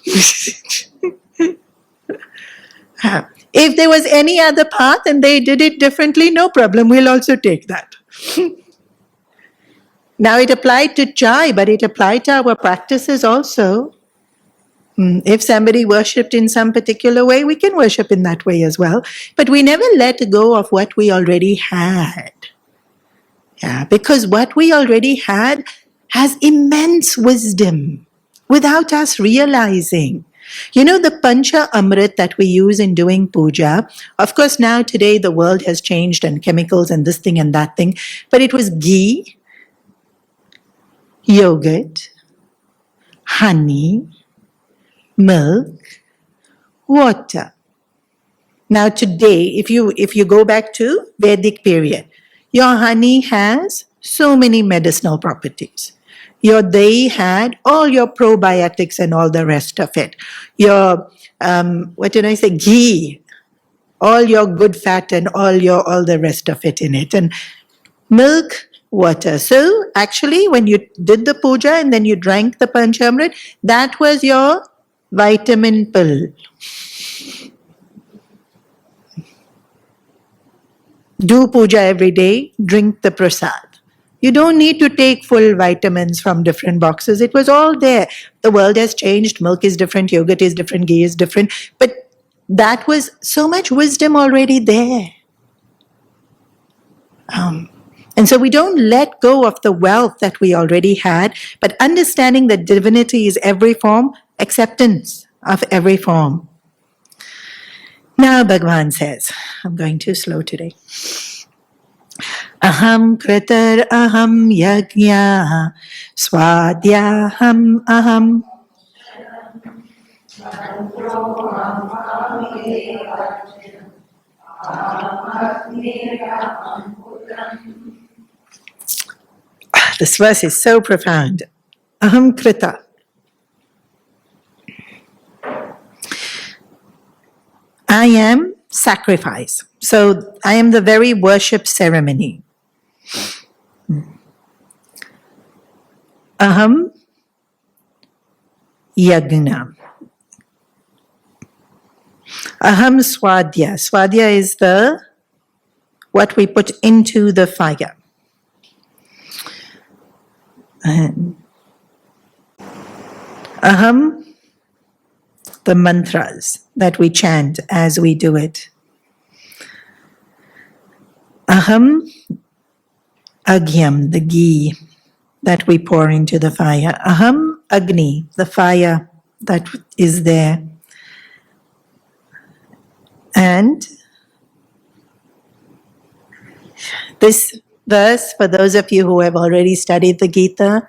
If there was any other path and they did it differently, no problem, we'll also take that. Now it applied to chai, but it applied to our practices also. If somebody worshipped in some particular way, we can worship in that way as well. But we never let go of what we already had. Because what we already had has immense wisdom without us realizing. You know, the Pancha Amrit that we use in doing puja, of course now today the world has changed and chemicals and this thing and that thing, but it was ghee, yogurt, honey, milk, water. Now today, if you go back to Vedic period, your honey has so many medicinal properties. Your dahi had all your probiotics and all the rest of it. Your what did I say? Ghee, all your good fat and all the rest of it in it, and milk, water. So actually, when you did the puja and then you drank the panchamrit, that was your vitamin pill. Do puja every day, drink the prasad. You don't need to take full vitamins from different boxes. It was all there. The world has changed. Milk is different, yogurt is different, ghee is different. But that was so much wisdom already there. And so we don't let go of the wealth that we already had, but understanding that divinity is every form, acceptance of every form. Now Bhagavan says, I'm going too slow today. Aham kritar aham yajna swadyaham aham. This verse is so profound. Aham krita. I am sacrifice. So I am the very worship ceremony. Aham yagna. Aham swadhya. Swadhya is the what we put into the fire. Aham, the mantras that we chant as we do it. Aham, agyam, the ghee that we pour into the fire. Aham, agni, the fire that is there. And this verse, for those of you who have already studied the Gita,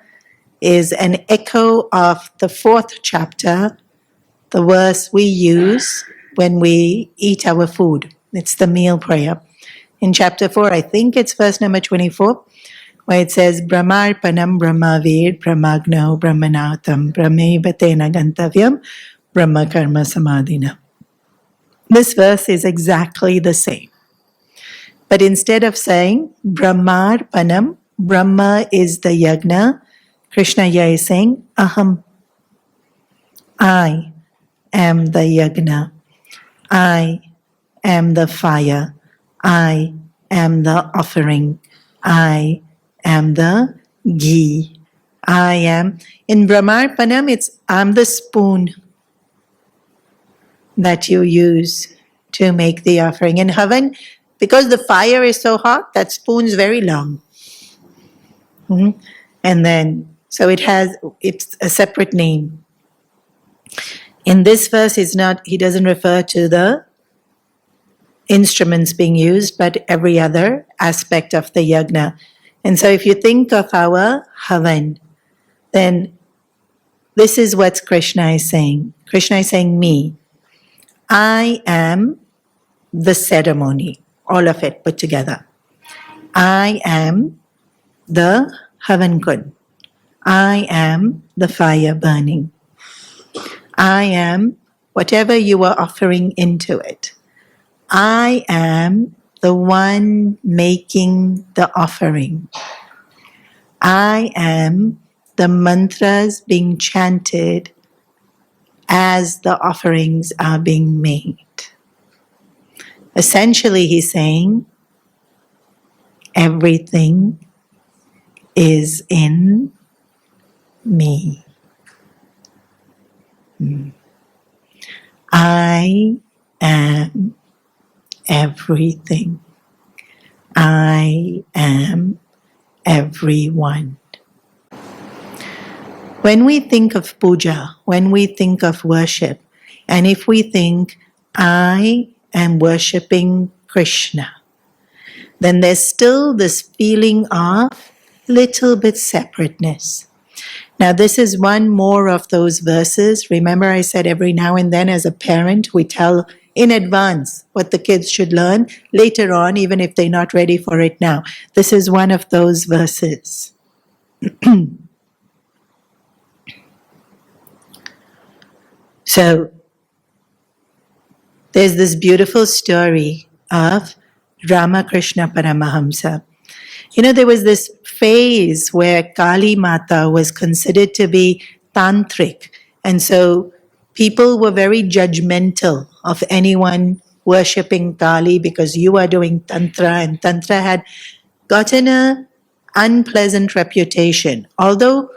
is an echo of the 4th chapter, the verse we use when we eat our food. It's the meal prayer. In chapter 4, I think it's verse number 24, where it says, Brahmarpanam Brahmavir Brahmagno Brahmanautam Brahmevatena Gantavyam Brahma Karma Samadhina. This verse is exactly the same. But instead of saying Brahmarpanam, Brahma is the yagna, Krishna is saying Aham. I am the yagna. I am the fire. I am the offering. I am the ghee. I am. In Brahmarpanam, I'm the spoon that you use to make the offering. In Havan, because the fire is so hot, that spoon's very long. And then, so it's a separate name. In this verse, he doesn't refer to the instruments being used, but every other aspect of the yagna. And so if you think of our Havan, then this is what Krishna is saying. Krishna is saying, me. I am the ceremony, all of it put together. I am the Havan Kund. I am the fire burning. I am whatever you are offering into it. I am the one making the offering. I am the mantras being chanted as the offerings are being made. Essentially, he's saying, everything is in me. I am everything. I am everyone. When we think of puja, when we think of worship, and if we think, I am worshipping Krishna, then there's still this feeling of little bit separateness. Now, this is one more of those verses. Remember, I said every now and then as a parent, we tell in advance what the kids should learn later on, even if they're not ready for it now. This is one of those verses. So, there's this beautiful story of Ramakrishna Paramahamsa. You know, there was this phase where Kali Mata was considered to be tantric. And so people were very judgmental of anyone worshipping Kali because you are doing Tantra, and Tantra had gotten an unpleasant reputation. Although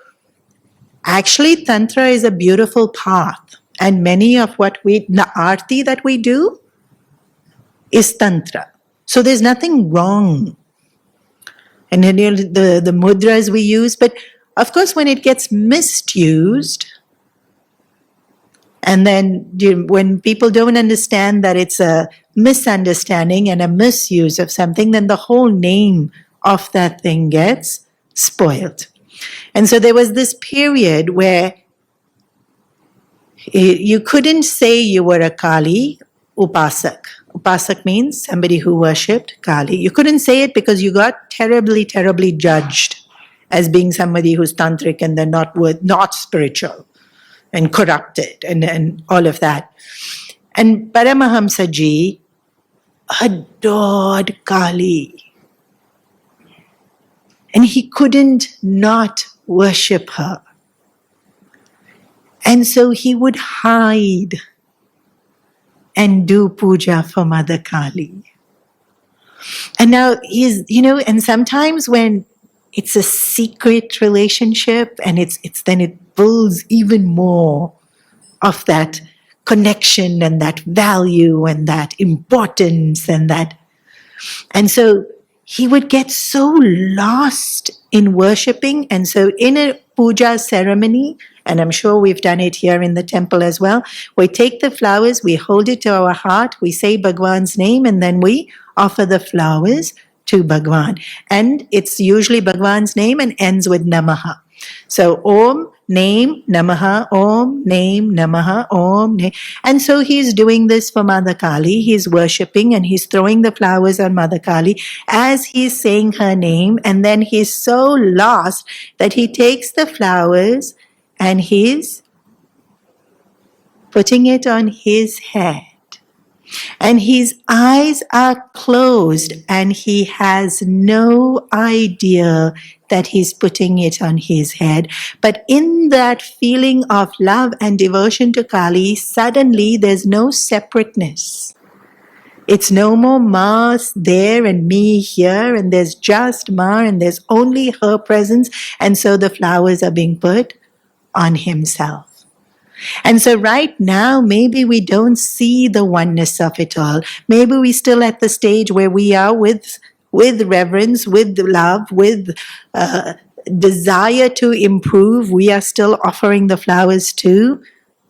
actually Tantra is a beautiful path, and many of what the arti that we do is Tantra. So there's nothing wrong. And then the mudras we use, but of course when it gets misused, and then when people don't understand that it's a misunderstanding and a misuse of something, then the whole name of that thing gets spoiled. And so there was this period where you couldn't say you were a Kali upasak. Upasak means somebody who worshipped Kali. You couldn't say it because you got terribly, terribly judged as being somebody who's tantric and they're not spiritual and corrupted and all of that. And Paramahamsa Ji adored Kali. And he couldn't not worship her. And so he would hide and do puja for Mother Kali. And now and sometimes when it's a secret relationship and then it builds even more of that connection and that value and that importance and so he would get so lost in worshipping. And so in a puja ceremony, and I'm sure we've done it here in the temple as well, we take the flowers, we hold it to our heart, we say Bhagwan's name, and then we offer the flowers to Bhagwan. And it's usually Bhagwan's name and ends with Namaha. So Om, name, Namaha, Om, name, Namaha, Om, name. And so he's doing this for Mother Kali. He's worshipping and he's throwing the flowers on Mother Kali as he's saying her name. And then he's so lost that he takes the flowers and he's putting it on his head. And his eyes are closed and he has no idea that he's putting it on his head. But in that feeling of love and devotion to Kali, suddenly there's no separateness. It's no more Ma there and me here, and there's just Ma and there's only her presence. And so the flowers are being put on himself. And so right now, maybe we don't see the oneness of it all. Maybe we're still at the stage where we are with reverence, with love, with desire to improve. We are still offering the flowers to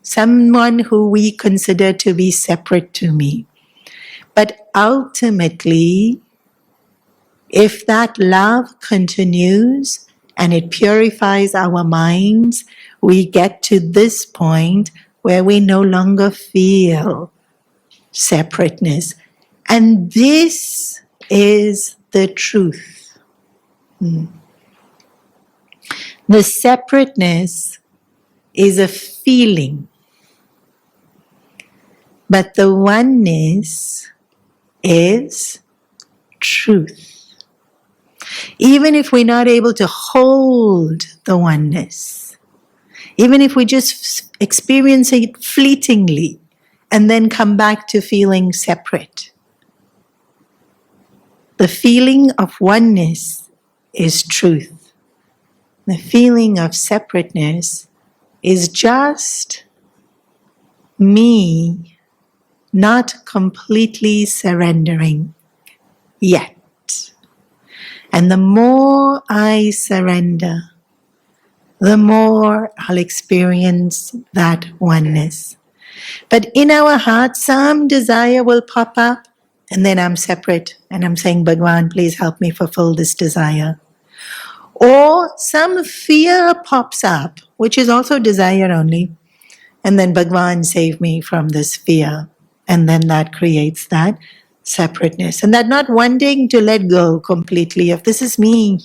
someone who we consider to be separate to me. But ultimately, if that love continues and it purifies our minds, we get to this point where we no longer feel separateness. And this is the truth. The separateness is a feeling, but the oneness is truth. Even if we're not able to hold the oneness, even if we just experience it fleetingly and then come back to feeling separate, the feeling of oneness is truth. The feeling of separateness is just me not completely surrendering yet. And the more I surrender, the more I'll experience that oneness. But in our heart, some desire will pop up, and then I'm separate, and I'm saying, Bhagwan, please help me fulfill this desire. Or some fear pops up, which is also desire only, and then Bhagwan, save me from this fear. And then that creates that separateness. And that not wanting to let go completely of this is me.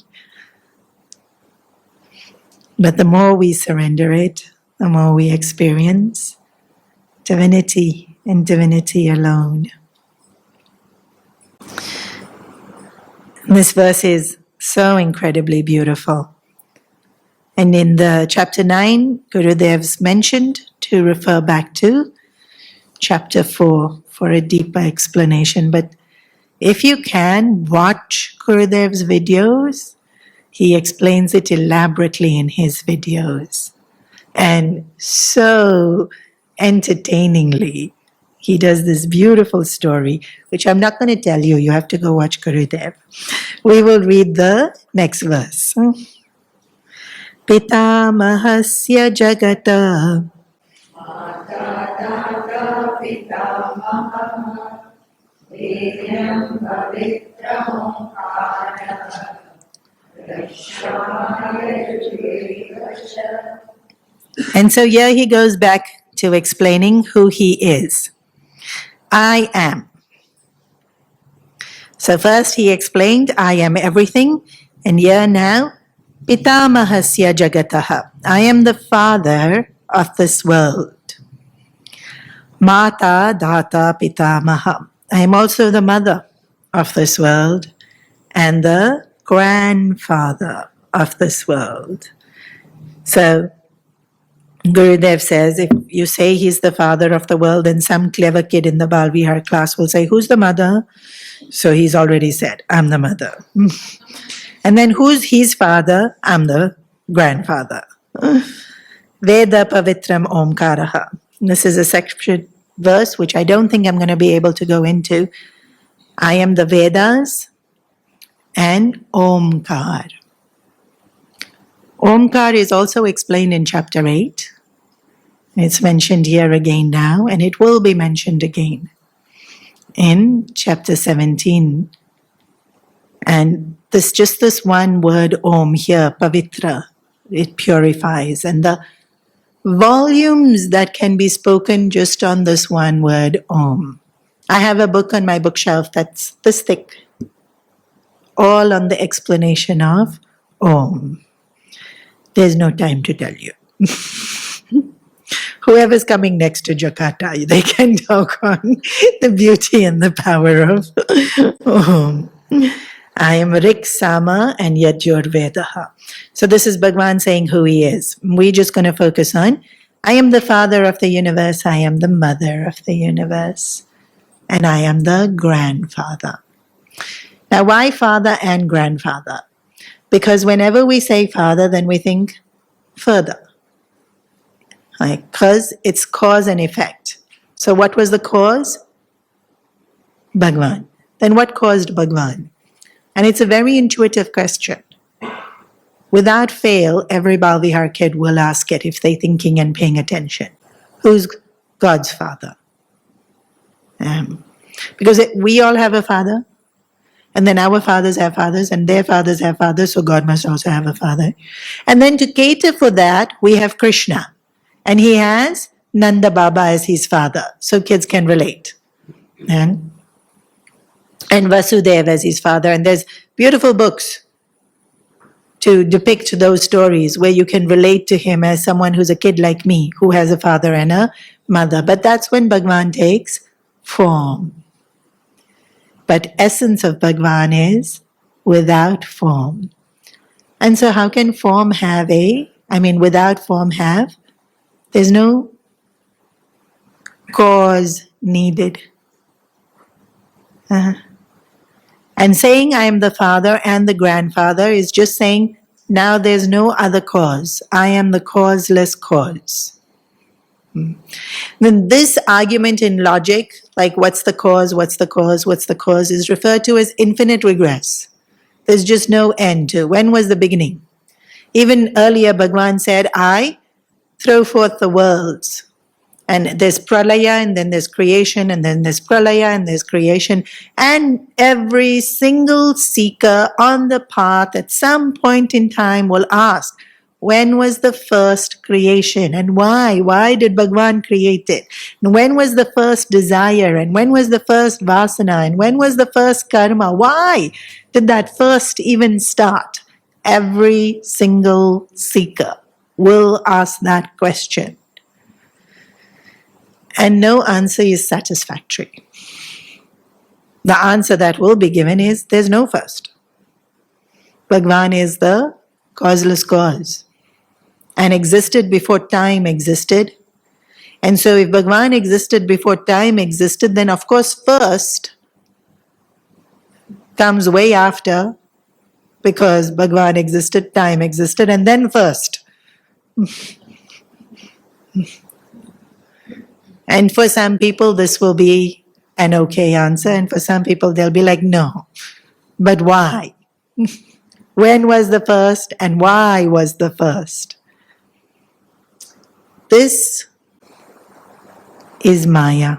But the more we surrender it, the more we experience divinity and divinity alone. This verse is so incredibly beautiful. And in the chapter 9, Gurudev's mentioned to refer back to chapter 4 for a deeper explanation. But if you can, watch Gurudev's videos. He explains it elaborately in his videos. And so entertainingly, he does this beautiful story, which I'm not going to tell you. You have to go watch Gurudev. We will read the next verse. Pitamahasya jagata And so here he goes back to explaining who he is. I am. So first he explained, I am everything. And here now, Pitamahasya jagataha. I am the father of this world. Mata data pitamaha. I am also the mother of this world and the grandfather of this world. So Gurudev says, if you say he's the father of the world, then some clever kid in the Bal Vihar class will say, who's the mother? So he's already said, I'm the mother. And then who's his father? I'm the grandfather. Veda pavitram omkaraha. This is a section verse which I don't think I'm going to be able to go into. I am the Vedas and Omkar. Omkar is also explained in chapter 8. It's mentioned here again now, and it will be mentioned again in chapter 17. And this one word Om here, Pavitra, it purifies. And the volumes that can be spoken just on this one word Om. I have a book on my bookshelf that's this thick, all on the explanation of Om. There's no time to tell you. Whoever's coming next to Jakarta, they can talk on the beauty and the power of Om. I am Rik Sama and Yajurvedaha. So this is Bhagwan saying who he is. We're just going to focus on, I am the father of the universe, I am the mother of the universe, and I am the grandfather. Now why father and grandfather? Because whenever we say father, then we think further. Because it's cause and effect. So what was the cause? Bhagwan. Then what caused Bhagwan? And it's a very intuitive question. Without fail, every Bal Vihar kid will ask it if they're thinking and paying attention. Who's God's father? Because we all have a father. And then our fathers have fathers, and their fathers have fathers, so God must also have a father. And then to cater for that, we have Krishna. And he has Nanda Baba as his father, so kids can relate. And Vasudeva as his father. And there's beautiful books to depict those stories where you can relate to him as someone who's a kid like me, who has a father and a mother. But that's when Bhagwan takes form. But essence of Bhagwan is without form. And so how can form have without form have? There's no cause needed. And saying I am the father and the grandfather is just saying now there's no other cause. I am the causeless cause. Then this argument in logic, like what's the cause, is referred to as infinite regress. There's just no end to. When was the beginning? Even earlier Bhagwan said, I throw forth the worlds. And there's pralaya, and then there's creation, and then there's pralaya, and there's creation. And every single seeker on the path at some point in time will ask, When was the first creation and why? Why did Bhagwan create it? And when was the first desire? And when was the first vasana? And when was the first karma? Why did that first even start? Every single seeker will ask that question. And no answer is satisfactory. The answer that will be given is there's no first. Bhagwan is the causeless cause and existed before time existed. And so if Bhagwan existed before time existed, then of course first comes way after, because Bhagwan existed, time existed, and then first. And for some people this will be an okay answer, and for some people they'll be like, no. But why? When was the first and why was the first? This is Maya.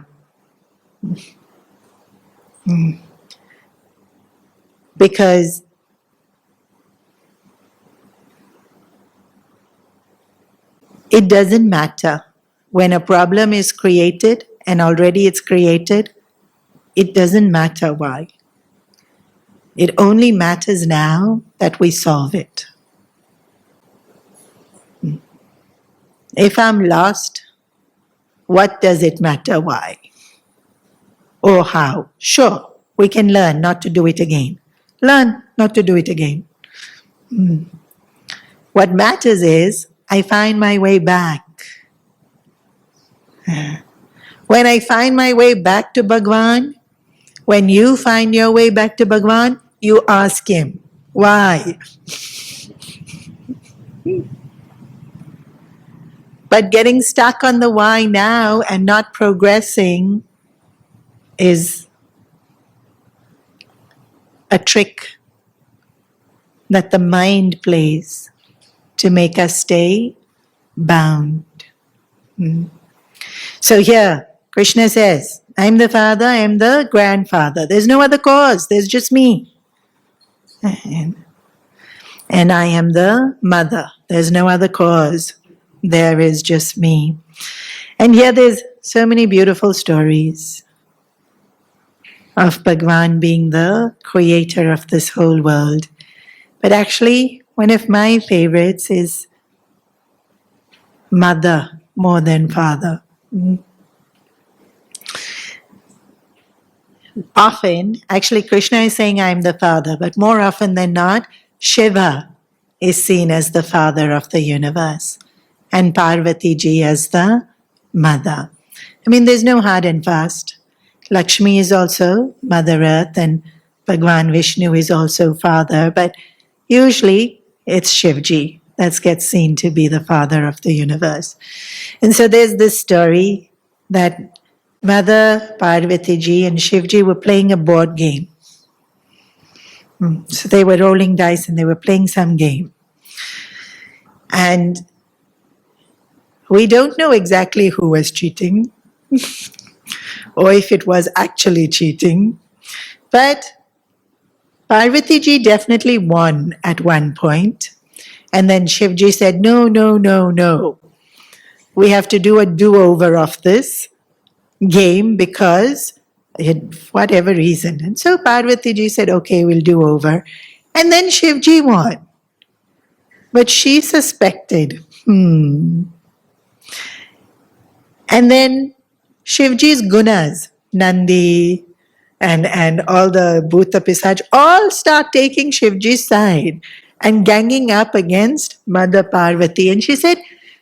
Because it doesn't matter. When a problem is created and already it's created, it doesn't matter why. It only matters now that we solve it. If I'm lost, what does it matter why? Or how? Sure, we can learn not to do it again. Learn not to do it again. What matters is I find my way back. When I find my way back to Bhagwan, when you find your way back to Bhagwan, you ask him, why? But getting stuck on the why now and not progressing is a trick that the mind plays to make us stay bound. So here, Krishna says, I'm the father, I'm the grandfather. There's no other cause, there's just me. And I am the mother. There's no other cause. There is just me. And here there's so many beautiful stories of Bhagwan being the creator of this whole world. But actually, one of my favorites is mother more than father. Often, actually Krishna is saying I'm the father, but more often than not, Shiva is seen as the father of the universe and Parvati ji as the mother. I mean, there's no hard and fast. Lakshmi is also Mother Earth and Bhagwan Vishnu is also father, but usually it's Shivji that gets seen to be the father of the universe. And so there's this story that Mother Parvati ji and Shivji were playing a board game. So they were rolling dice and they were playing some game. And we don't know exactly who was cheating or if it was actually cheating. But Parvati ji definitely won at one point. And then Shivji said, no, no, no, no. We have to do a do-over of this game because whatever reason. And so Parvati ji said, okay, we'll do over. And then Shivji won. But she suspected, And then Shivji's gunas, Nandi and all the Bhuta Pisach, all start taking Shivji's side and ganging up against Mother Parvati. And she said,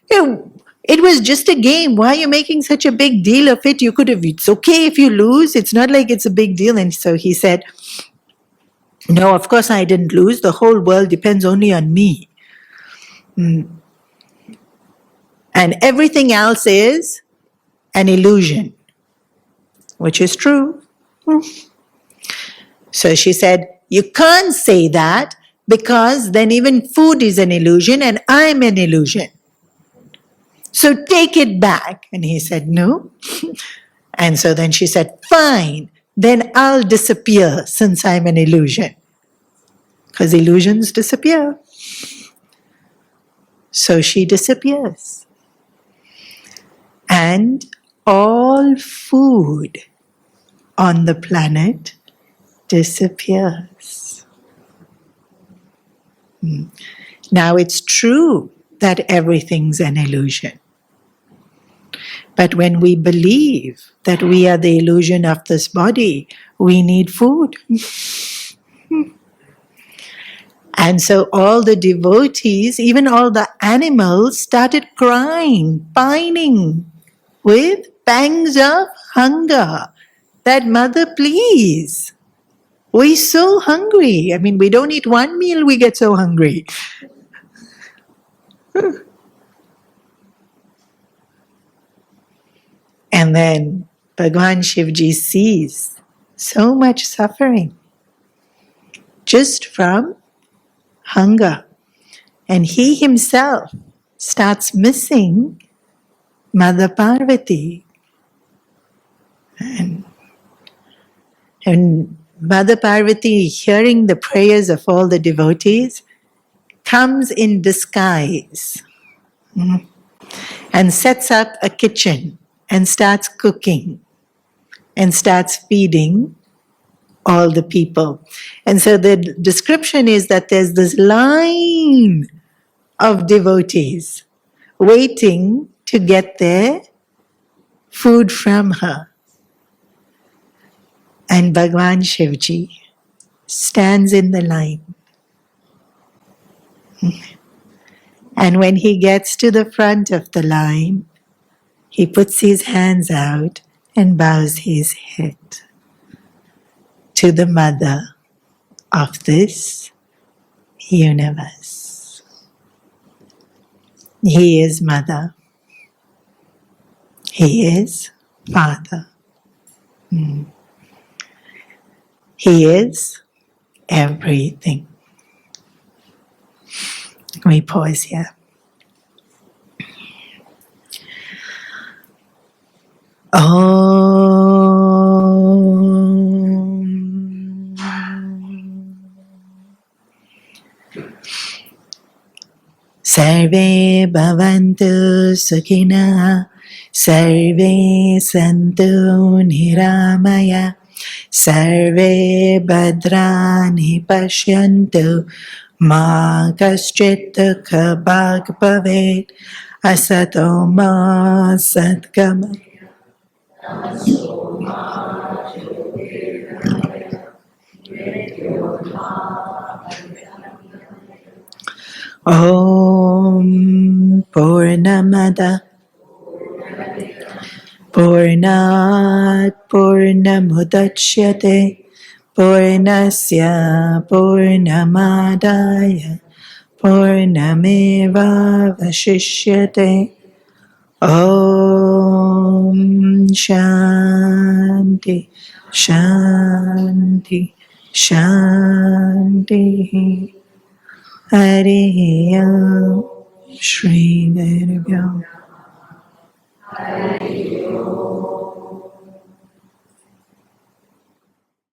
it was just a game. Why are you making such a big deal of it? You could have, it's okay if you lose. It's not like it's a big deal. And so he said, no, of course I didn't lose. The whole world depends only on me. And everything else is an illusion, which is true. So she said, you can't say that because then even food is an illusion and I'm an illusion. So take it back. And he said, no. And so then she said, fine, then I'll disappear since I'm an illusion. Because illusions disappear. So she disappears. And all food on the planet disappears. Now it's true that everything's an illusion. But when we believe that we are the illusion of this body, we need food. And so all the devotees, even all the animals, started crying, pining with pangs of hunger. That mother, please, we're so hungry. I mean, we don't eat one meal, we get so hungry. And then Bhagwan Shivji sees so much suffering just from hunger. And he himself starts missing Mother Parvati. And Mother Parvati, hearing the prayers of all the devotees, comes in disguise and sets up a kitchen and starts cooking and starts feeding all the people. And so the description is that there's this line of devotees waiting to get their food from her. And Bhagwan Shivji stands in the line. And when he gets to the front of the line, he puts his hands out and bows his head to the mother of this universe. He is mother. He is father. He is everything. We pause here. Om. Sarve bhavantu sukhina, sarve santu niramaya, sarve bhadrani pashyantu, ma kaschit dukha bhag bhavet, asato ma satgamaya. Om Purnamada Purnat Purnamudachyate Purnasya Purnamadaya Purnameva Vashishyate. Om Shanti Shanti Shanti. Hare Om Shri Guru